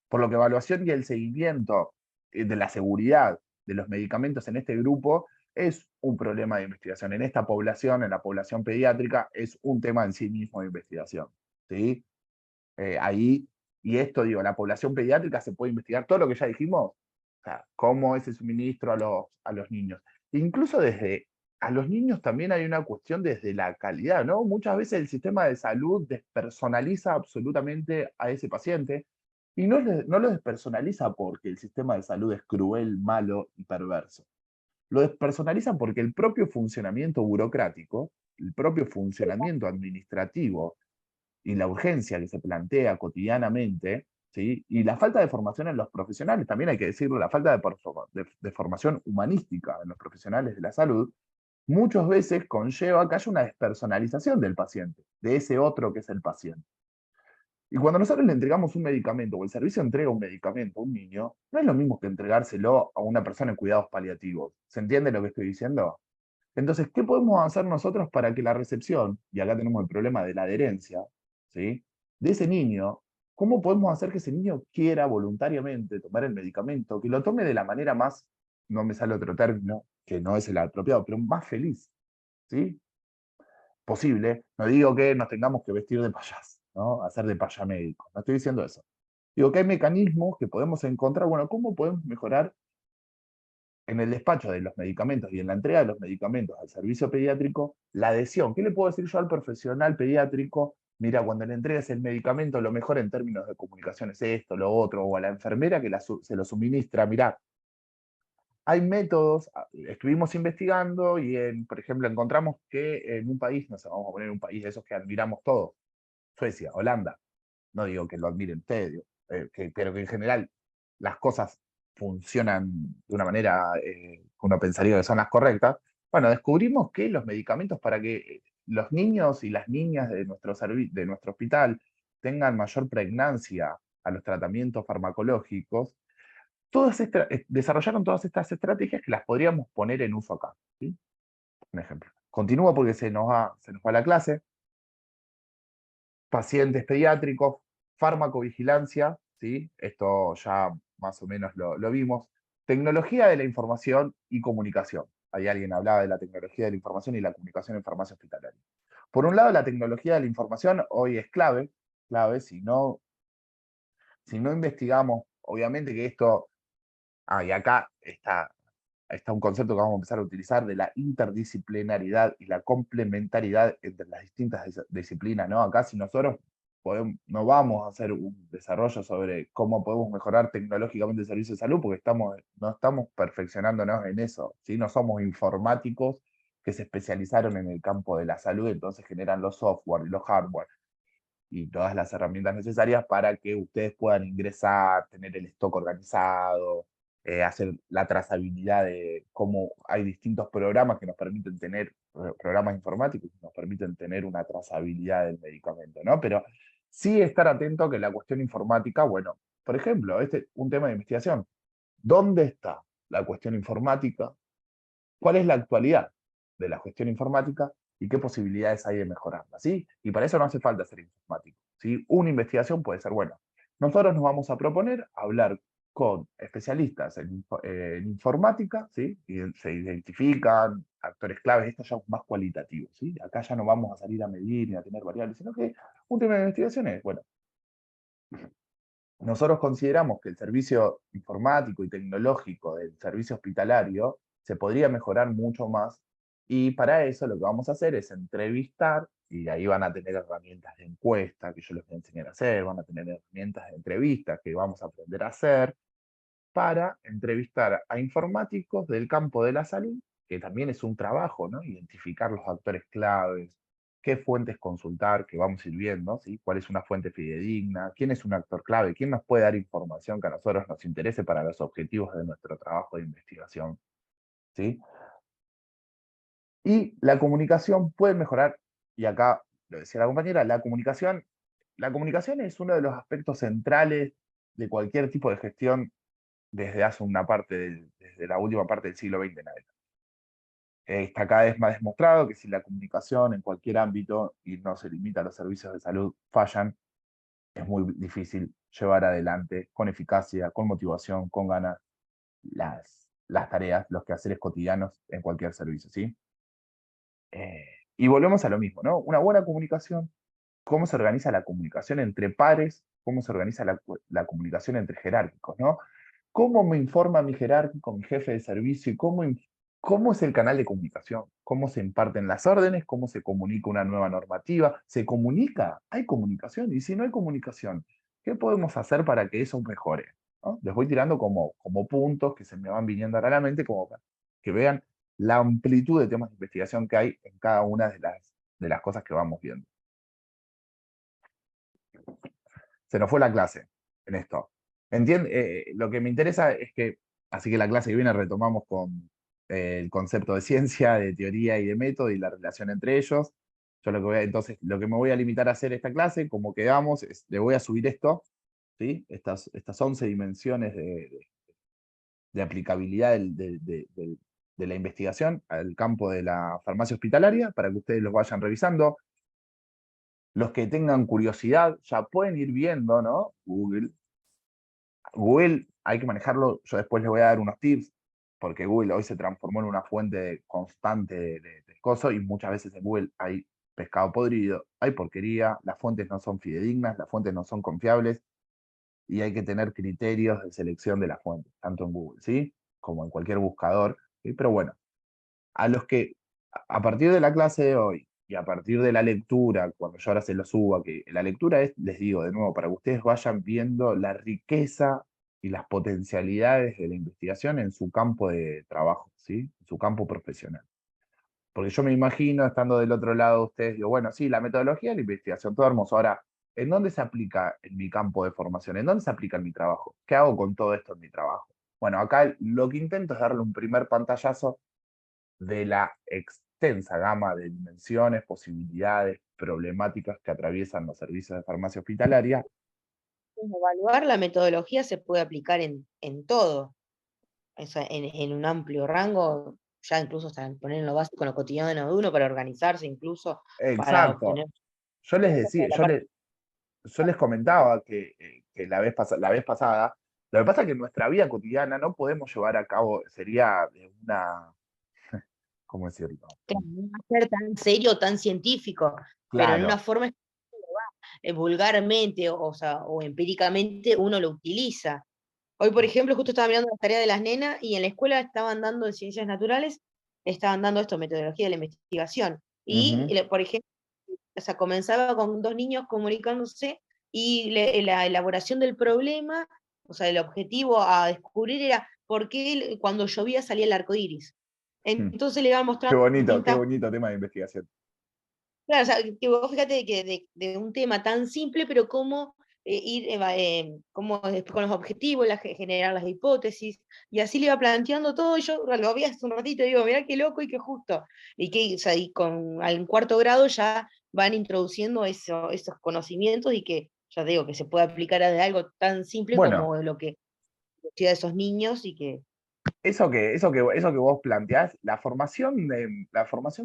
por lo que evaluación y el seguimiento de la seguridad de los medicamentos en este grupo es un problema de investigación. En esta población, en la población pediátrica, es un tema en sí mismo de investigación, ¿sí? Ahí, y esto digo, la población pediátrica se puede investigar todo lo que ya dijimos, o sea, cómo es el suministro a los niños. Incluso desde a los niños también hay una cuestión desde la calidad, ¿no? Muchas veces el sistema de salud despersonaliza absolutamente a ese paciente y no lo despersonaliza porque el sistema de salud es cruel, malo y perverso. Lo despersonalizan porque el propio funcionamiento burocrático, el propio funcionamiento administrativo y la urgencia que se plantea cotidianamente, ¿sí? Y la falta de formación en los profesionales, también hay que decirlo, la falta de formación humanística en los profesionales de la salud, muchas veces conlleva que haya una despersonalización del paciente, de ese otro que es el paciente. Y cuando nosotros le entregamos un medicamento, o el servicio entrega un medicamento a un niño, no es lo mismo que entregárselo a una persona en cuidados paliativos. ¿Se entiende lo que estoy diciendo? Entonces, ¿qué podemos hacer nosotros para que la recepción, y acá tenemos el problema de la adherencia, ¿sí? De ese niño, ¿cómo podemos hacer que ese niño quiera voluntariamente tomar el medicamento, que lo tome de la manera más, no me sale otro término, que no es el apropiado, pero más feliz, ¿sí? Posible. No digo que nos tengamos que vestir de payaso, ¿no? Hacer de payamédico. No estoy diciendo eso. Digo que hay mecanismos que podemos encontrar, bueno, ¿cómo podemos mejorar en el despacho de los medicamentos y en la entrega de los medicamentos al servicio pediátrico la adhesión? ¿Qué le puedo decir yo al profesional pediátrico? Mira, cuando le entregues el medicamento, lo mejor en términos de comunicación es esto, lo otro, o a la enfermera que se lo suministra, mira, hay métodos, estuvimos investigando y, por ejemplo, encontramos que en un país, no sé, vamos a poner un país de esos que admiramos todos, Suecia, Holanda, no digo que lo admiren ustedes, digo, pero que en general las cosas funcionan de una manera que uno pensaría que son las correctas. Bueno, descubrimos que los medicamentos para que los niños y las niñas de de nuestro hospital tengan mayor pregnancia a los tratamientos farmacológicos, desarrollaron todas estas estrategias que las podríamos poner en uso acá, ¿sí? Un ejemplo. Continúo porque se nos va la clase. Pacientes pediátricos, farmacovigilancia, ¿sí? Esto ya más o menos lo vimos. Tecnología de la información y comunicación. Ahí alguien hablaba de la tecnología de la información y la comunicación en farmacia hospitalaria. Por un lado, la tecnología de la información hoy es clave, si no investigamos, obviamente que esto, y acá está un concepto que vamos a empezar a utilizar de la interdisciplinaridad y la complementariedad entre las distintas disciplinas, ¿no? Acá si nosotros no vamos a hacer un desarrollo sobre cómo podemos mejorar tecnológicamente el servicio de salud, porque no estamos perfeccionándonos en eso, ¿sí? No somos informáticos que se especializaron en el campo de la salud, entonces generan los software y los hardware y todas las herramientas necesarias para que ustedes puedan ingresar, tener el stock organizado, hacer la trazabilidad de cómo hay distintos programas que nos permiten tener, programas informáticos que nos permiten tener una trazabilidad del medicamento, ¿no? Pero sí estar atento que la cuestión informática, bueno, por ejemplo, un tema de investigación. ¿Dónde está la cuestión informática? ¿Cuál es la actualidad de la gestión informática y qué posibilidades hay de mejorarla? ¿Sí? Y para eso no hace falta ser informático, ¿sí? Una investigación puede ser, bueno, nosotros nos vamos a proponer hablar con especialistas en informática, ¿sí? Y se identifican actores claves, esto ya es más cualitativo, ¿sí? Acá ya no vamos a salir a medir ni a tener variables, sino que un tema de investigación es, bueno, nosotros consideramos que el servicio informático y tecnológico del servicio hospitalario se podría mejorar mucho más, y para eso lo que vamos a hacer es entrevistar, y ahí van a tener herramientas de encuesta que yo les voy a enseñar a hacer, van a tener herramientas de entrevista que vamos a aprender a hacer, para entrevistar a informáticos del campo de la salud, que también es un trabajo, ¿no? Identificar los actores claves, qué fuentes consultar, que vamos a ir viendo, ¿sí? ¿Cuál es una fuente fidedigna? ¿Quién es un actor clave? ¿Quién nos puede dar información que a nosotros nos interese para los objetivos de nuestro trabajo de investigación? ¿Sí? Y la comunicación puede mejorar, y acá lo decía la compañera, la comunicación es uno de los aspectos centrales de cualquier tipo de gestión desde hace desde la última parte del siglo XX en adelante. Está cada vez más demostrado que si la comunicación en cualquier ámbito, y no se limita a los servicios de salud, fallan, es muy difícil llevar adelante con eficacia, con motivación, con ganas, las tareas, los quehaceres cotidianos en cualquier servicio, ¿sí? Y volvemos a lo mismo, ¿no? Una buena comunicación, cómo se organiza la comunicación entre pares, cómo se organiza la comunicación entre jerárquicos, ¿no? ¿Cómo me informa mi jerárquico, mi jefe de servicio, y cómo es el canal de comunicación? ¿Cómo se imparten las órdenes? ¿Cómo se comunica una nueva normativa? ¿Se comunica? ¿Hay comunicación? Y si no hay comunicación, ¿qué podemos hacer para que eso mejore? ¿No? Les voy tirando como puntos que se me van viniendo a la mente, como para que vean la amplitud de temas de investigación que hay en cada una de las cosas que vamos viendo. Se nos fue la clase en esto. Lo que me interesa es que, así que la clase que viene retomamos con el concepto de ciencia, de teoría y de método y la relación entre ellos. Yo entonces, lo que me voy a limitar a hacer esta clase, como quedamos, es, le voy a subir esto, ¿sí? Estas 11 dimensiones de aplicabilidad de la investigación al campo de la farmacia hospitalaria, para que ustedes los vayan revisando. Los que tengan curiosidad ya pueden ir viendo, ¿no? Google hay que manejarlo, yo después les voy a dar unos tips, porque Google hoy se transformó en una fuente constante de cosas, y muchas veces en Google hay pescado podrido, hay porquería, las fuentes no son fidedignas, las fuentes no son confiables, y hay que tener criterios de selección de las fuentes, tanto en Google, ¿sí? Como en cualquier buscador, ¿sí? Pero bueno, a los que a partir de la clase de hoy y a partir de la lectura, cuando yo ahora se lo suba, que la lectura es, les digo de nuevo, para que ustedes vayan viendo la riqueza y las potencialidades de la investigación en su campo de trabajo, ¿sí? En su campo profesional. Porque yo me imagino, estando del otro lado de ustedes, digo, bueno, sí, la metodología de la investigación, todo hermoso. Ahora, ¿en dónde se aplica en mi campo de formación? ¿En dónde se aplica en mi trabajo? ¿Qué hago con todo esto en mi trabajo? Bueno, acá lo que intento es darle un primer pantallazo de la extensa gama de dimensiones, posibilidades, problemáticas que atraviesan los servicios de farmacia hospitalaria. Evaluar la metodología se puede aplicar en todo, o sea, en un amplio rango, ya incluso hasta poner en lo básico, en lo cotidiano de uno, para organizarse, incluso para Exacto. obtener. Yo les decía, yo les comentaba que la vez pasada, lo que pasa es que en nuestra vida cotidiana no podemos llevar a cabo, sería de una, ¿cómo decirlo? Claro, no va a ser tan serio, tan científico, pero en una Claro. forma vulgarmente, o sea, o empíricamente uno lo utiliza. Hoy, por ejemplo, justo estaba mirando las tareas de las nenas y en la escuela estaban dando en ciencias naturales, estaban dando esto, metodología de la investigación. Y, Ujú. por ejemplo, o sea, comenzaba con 2 niños comunicándose y la elaboración del problema, o sea, el objetivo a descubrir era por qué cuando llovía salía el arco iris. Entonces le iban Qué mostrando distintas. bonito tema de investigación. Claro, o sea, que vos fíjate que de un tema tan simple, pero cómo cómo después con los objetivos, generar las hipótesis, y así le iba planteando todo, y yo lo vi hace un ratito, y digo, mirá qué loco y qué justo. Y que, o sea, y al 4.º grado ya van introduciendo esos conocimientos, y que, ya te digo, que se puede aplicar a de algo tan simple Bueno, como lo que estudia esos niños, y que eso que vos planteás, la formación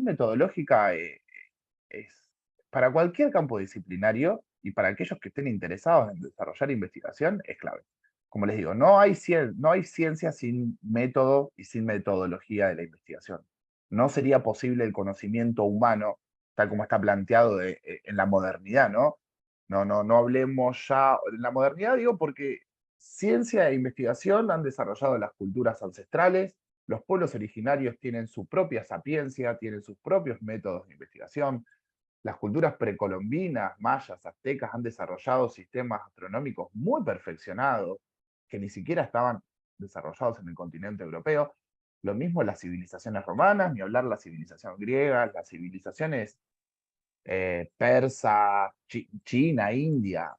metodológica es para cualquier campo disciplinario y para aquellos que estén interesados en desarrollar investigación es clave. Como les digo, no hay ciencia sin método y sin metodología de la investigación. No sería posible el conocimiento humano tal como está planteado en la modernidad, ¿no? No hablemos ya en la modernidad, digo, porque ciencia e investigación han desarrollado las culturas ancestrales, los pueblos originarios tienen su propia sapiencia, tienen sus propios métodos de investigación, las culturas precolombinas, mayas, aztecas han desarrollado sistemas astronómicos muy perfeccionados que ni siquiera estaban desarrollados en el continente europeo. Lo mismo las civilizaciones romanas, ni hablar la civilización griega, las civilizaciones persa, China, India,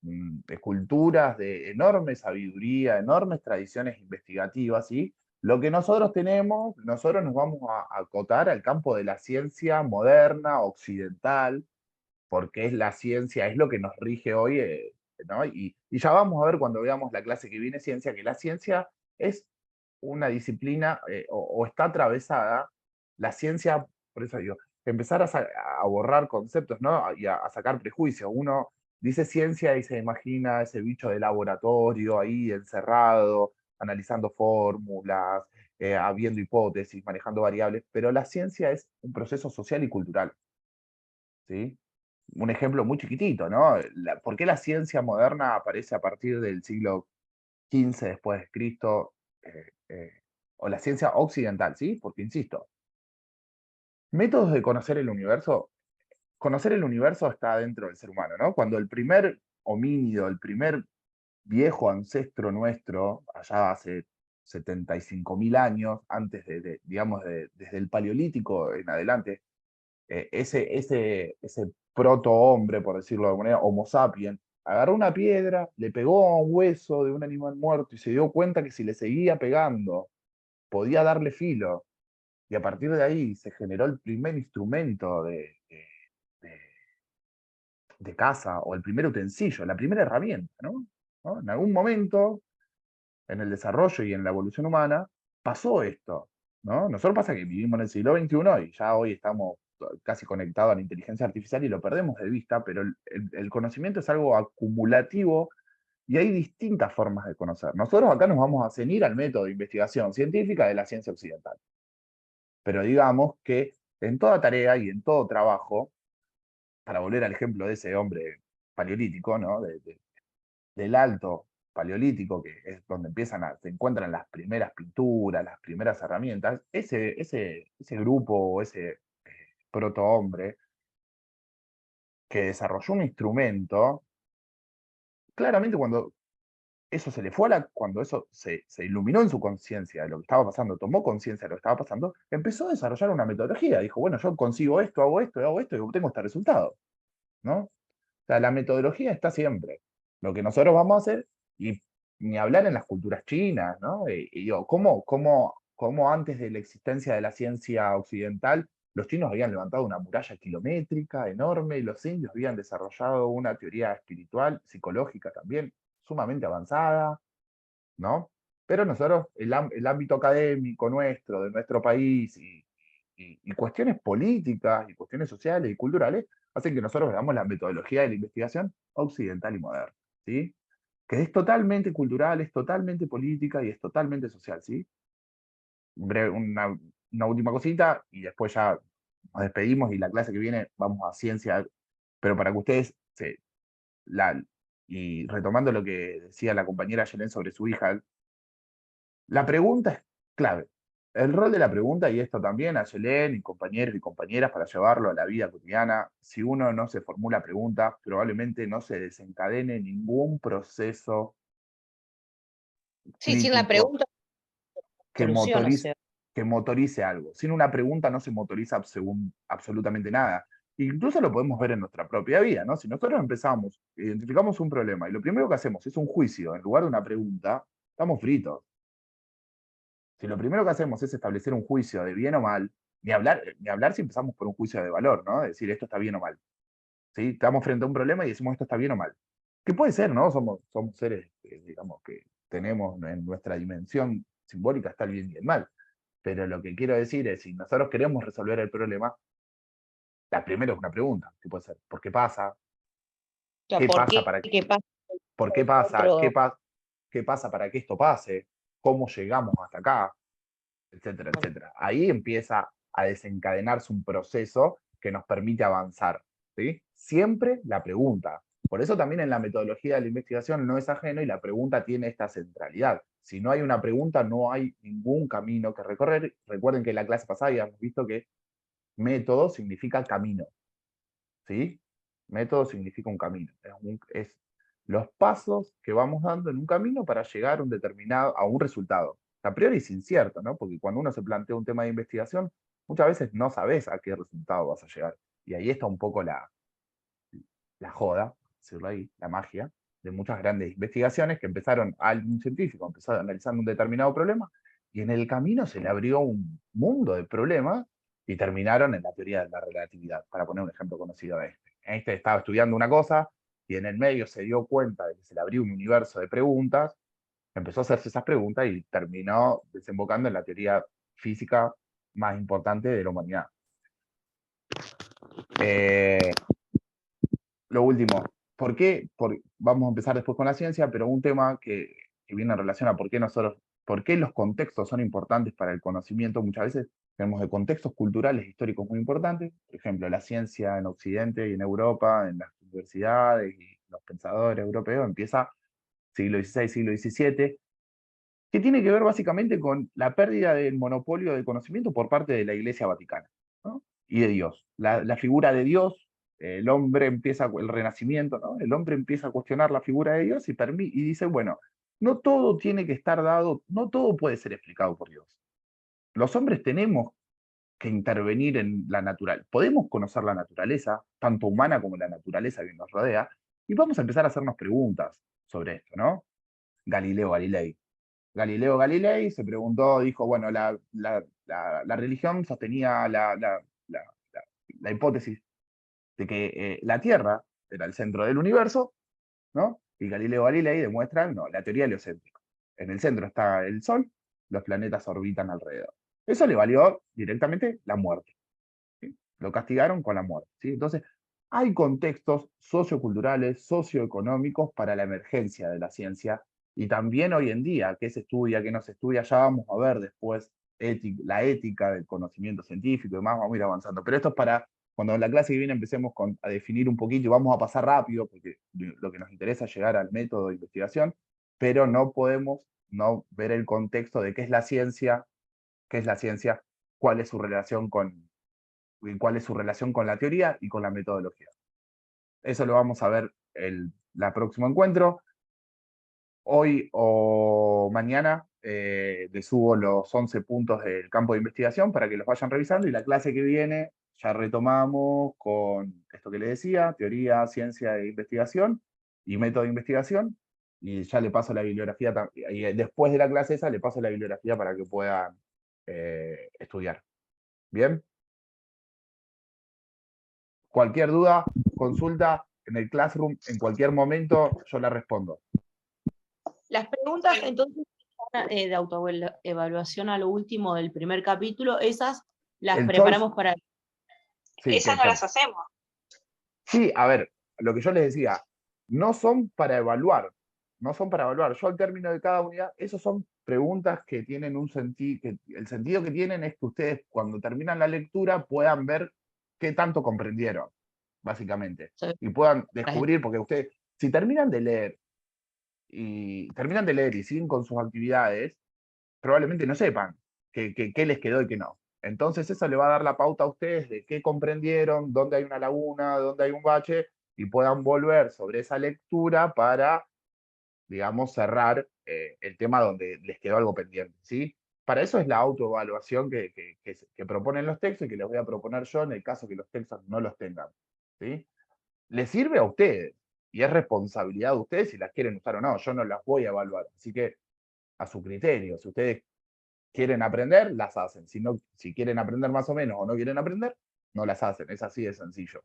de culturas de enorme sabiduría, enormes tradiciones investigativas, ¿sí? Lo que nosotros tenemos, nosotros nos vamos a acotar al campo de la ciencia moderna, occidental, porque es la ciencia, es lo que nos rige hoy, ¿no? Y ya vamos a ver cuando veamos la clase que viene ciencia, que la ciencia es una disciplina o está atravesada, la ciencia, por eso digo, empezar a borrar conceptos, ¿no? Y a sacar prejuicios. Uno dice ciencia y se imagina ese bicho de laboratorio ahí encerrado, analizando fórmulas, habiendo hipótesis, manejando variables, pero la ciencia es un proceso social y cultural, ¿sí? Un ejemplo muy chiquitito, ¿no? ¿Por qué la ciencia moderna aparece a partir del siglo XV después de Cristo? O la ciencia occidental, ¿sí? Porque, insisto, métodos de conocer el universo está dentro del ser humano, ¿no? Cuando el primer homínido, el primer viejo ancestro nuestro, allá hace 75.000 años, antes digamos, desde el Paleolítico en adelante, ese proto-hombre, por decirlo de alguna manera, Homo sapiens, agarró una piedra, le pegó a un hueso de un animal muerto y se dio cuenta que si le seguía pegando podía darle filo, y a partir de ahí se generó el primer instrumento de caza, o el primer utensilio, la primera herramienta, ¿no? En algún momento, en el desarrollo y en la evolución humana, pasó esto, ¿no? Nosotros pasa que vivimos en el siglo XXI y ya hoy estamos casi conectados a la inteligencia artificial y lo perdemos de vista, pero el conocimiento es algo acumulativo y hay distintas formas de conocer. Nosotros acá nos vamos a ceñir al método de investigación científica de la ciencia occidental. Pero digamos que en toda tarea y en todo trabajo, para volver al ejemplo de ese hombre paleolítico, ¿no? Del alto paleolítico, que es donde se encuentran las primeras pinturas, las primeras herramientas, ese grupo o ese protohombre que desarrolló un instrumento, claramente cuando eso se le fue cuando eso se iluminó en su conciencia de lo que estaba pasando, tomó conciencia de lo que estaba pasando, empezó a desarrollar una metodología. Dijo, bueno, yo consigo esto, hago esto y obtengo este resultado, ¿no? O sea, la metodología está siempre. Lo que nosotros vamos a hacer, y ni hablar en las culturas chinas, ¿no? Y digo, ¿cómo antes de la existencia de la ciencia occidental, los chinos habían levantado una muralla kilométrica enorme y los indios habían desarrollado una teoría espiritual, psicológica también, sumamente avanzada, ¿no? Pero nosotros, el ámbito académico nuestro, de nuestro país, y cuestiones políticas, y cuestiones sociales y culturales, hacen que nosotros veamos la metodología de la investigación occidental y moderna, ¿sí? Que es totalmente cultural, es totalmente política y es totalmente social, ¿sí? Una última cosita, y después ya nos despedimos, y la clase que viene vamos a ciencia, pero para que ustedes y retomando lo que decía la compañera Yelén sobre su hija, la pregunta es clave. El rol de la pregunta, y esto también a Yelén y compañeros y compañeras para llevarlo a la vida cotidiana, si uno no se formula preguntas, probablemente no se desencadene ningún proceso Sí, sin la crítico pregunta, que solución, o motorice, sea. que motorice algo. Sin una pregunta no se motoriza absolutamente nada. Incluso lo podemos ver en nuestra propia vida, ¿no? Si nosotros empezamos, identificamos un problema y lo primero que hacemos es un juicio en lugar de una pregunta, estamos fritos. Si lo primero que hacemos es establecer un juicio de bien o mal, ni hablar si empezamos por un juicio de valor, ¿no? De decir esto está bien o mal. ¿Sí? Estamos frente a un problema y decimos esto está bien o mal. Que puede ser, ¿no? Somos seres, digamos, que tenemos en nuestra dimensión simbólica está el bien y el mal. Pero lo que quiero decir es, si nosotros queremos resolver el problema, la primera es una pregunta, que puede ser, ¿por qué pasa? O sea, ¿Qué ¿por pasa qué? para ¿Qué pasa? ¿Por qué pasa? Otro- ¿Qué pasa para que esto pase? ¿Cómo llegamos hasta acá? Etcétera, etcétera. Ahí empieza a desencadenarse un proceso que nos permite avanzar, ¿sí? Siempre la pregunta. Por eso también en la metodología de la investigación no es ajeno y la pregunta tiene esta centralidad. Si no hay una pregunta, no hay ningún camino que recorrer. Recuerden que en la clase pasada habíamos visto que método significa camino, ¿sí? Método significa un camino. Es los pasos que vamos dando en un camino para llegar a un resultado. A priori es incierto, ¿no? Porque cuando uno se plantea un tema de investigación, muchas veces no sabes a qué resultado vas a llegar. Y ahí está un poco la joda, decirlo ahí, la magia, de muchas grandes investigaciones que empezaron, un científico empezó analizando un determinado problema, y en el camino se le abrió un mundo de problemas y terminaron en la teoría de la relatividad, para poner un ejemplo conocido de este. Einstein estaba estudiando una cosa y en el medio se dio cuenta de que se le abrió un universo de preguntas, empezó a hacerse esas preguntas y terminó desembocando en la teoría física más importante de la humanidad. Lo último, ¿por qué? Vamos a empezar después con la ciencia, pero un tema que viene en relación a por qué los contextos son importantes para el conocimiento. Muchas veces tenemos de contextos culturales e históricos muy importantes, por ejemplo, la ciencia en Occidente y en Europa, en las universidades y los pensadores europeos, empieza siglo XVI, siglo XVII, que tiene que ver básicamente con la pérdida del monopolio del conocimiento por parte de la Iglesia Vaticana, ¿no? Y de Dios. La figura de Dios, el hombre empieza, el renacimiento, ¿no? El hombre empieza a cuestionar la figura de Dios y dice, bueno, no todo tiene que estar dado, no todo puede ser explicado por Dios. Los hombres tenemos que intervenir en la naturaleza. Podemos conocer la naturaleza, tanto humana como la naturaleza que nos rodea, y vamos a empezar a hacernos preguntas sobre esto, ¿no? Galileo Galilei. Galileo Galilei se preguntó, dijo, bueno, la religión sostenía la hipótesis de que la Tierra era el centro del universo, ¿no? Y Galileo Galilei demuestra, no, la teoría heliocéntrica. En el centro está el Sol, los planetas orbitan alrededor. Eso le valió directamente la muerte. ¿Sí? Lo castigaron con la muerte. ¿Sí? Entonces, hay contextos socioculturales, socioeconómicos para la emergencia de la ciencia, y también hoy en día, qué se estudia, qué no se estudia, ya vamos a ver después la ética del conocimiento científico y demás, vamos a ir avanzando. Pero esto es para cuando en la clase que viene empecemos a definir un poquito, y vamos a pasar rápido, porque lo que nos interesa es llegar al método de investigación, pero no podemos no ver el contexto de qué es la ciencia, cuál es su relación con la teoría y con la metodología. Eso lo vamos a ver el próximo encuentro. Hoy o mañana les subo los 11 puntos del campo de investigación para que los vayan revisando, y la clase que viene ya retomamos con esto que les decía, teoría, ciencia de investigación y método de investigación, y ya le paso la bibliografía, y después de la clase esa le paso la bibliografía para que puedan estudiar. ¿Bien? Cualquier duda, consulta en el Classroom, en cualquier momento yo la respondo. Las preguntas, entonces, de autoevaluación a lo último del primer capítulo, esas las El preparamos choice- para... Sí, Esas no las hacemos. Sí, a ver, lo que yo les decía, no son para evaluar, no son para evaluar. Yo al término de cada unidad, esas son preguntas que tienen un sentido, el sentido que tienen es que ustedes cuando terminan la lectura puedan ver qué tanto comprendieron, básicamente, Sí. y puedan descubrir, porque ustedes, si terminan de leer y siguen con sus actividades, probablemente no sepan qué les quedó y qué no. Entonces eso le va a dar la pauta a ustedes de qué comprendieron, dónde hay una laguna, dónde hay un bache, y puedan volver sobre esa lectura para, digamos, cerrar el tema donde les quedó algo pendiente, ¿sí? Para eso es la autoevaluación que proponen los textos, y que les voy a proponer yo en el caso que los textos no los tengan, ¿sí? Les sirve a ustedes, y es responsabilidad de ustedes si las quieren usar o no. Yo no las voy a evaluar, así que a su criterio. Si ustedes quieren aprender, las hacen. Si quieren aprender más o menos o no quieren aprender, no las hacen. Es así de sencillo.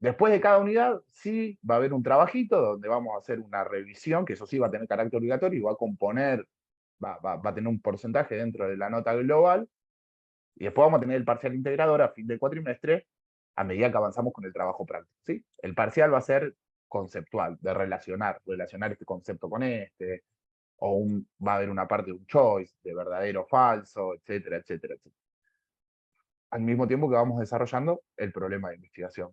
Después de cada unidad, sí, va a haber un trabajito donde vamos a hacer una revisión, que eso sí va a tener carácter obligatorio y va a componer, va a tener un porcentaje dentro de la nota global. Y después vamos a tener el parcial integrador a fin del cuatrimestre, a medida que avanzamos con el trabajo práctico, ¿sí? El parcial va a ser conceptual, de relacionar este concepto con este, va a haber una parte de un choice, de verdadero o falso, etcétera, etcétera, etcétera. Al mismo tiempo que vamos desarrollando el problema de investigación.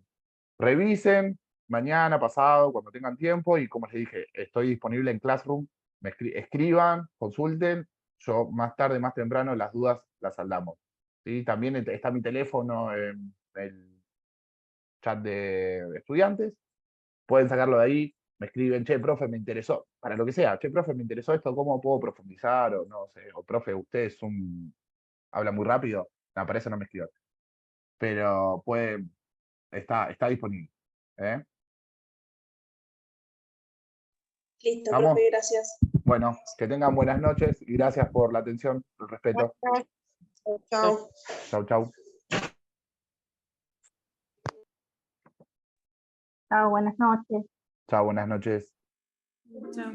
Revisen mañana, pasado, cuando tengan tiempo, y como les dije, estoy disponible en Classroom, escriban, consulten, yo más tarde, más temprano, las dudas las saldamos. ¿Sí? También está mi teléfono en el chat de estudiantes, pueden sacarlo de ahí, me escriben, che, profe, me interesó, para lo que sea, che, profe, me interesó esto, ¿cómo puedo profundizar? O no sé, o profe, usted habla muy rápido, no, para eso no me escriban. Pero está disponible. ¿Eh? Listo, ¿Estamos? profe, gracias. Bueno, que tengan buenas noches y gracias por la atención, el respeto. Chao. Chau, chau. Chao, buenas noches. Chao, buenas noches.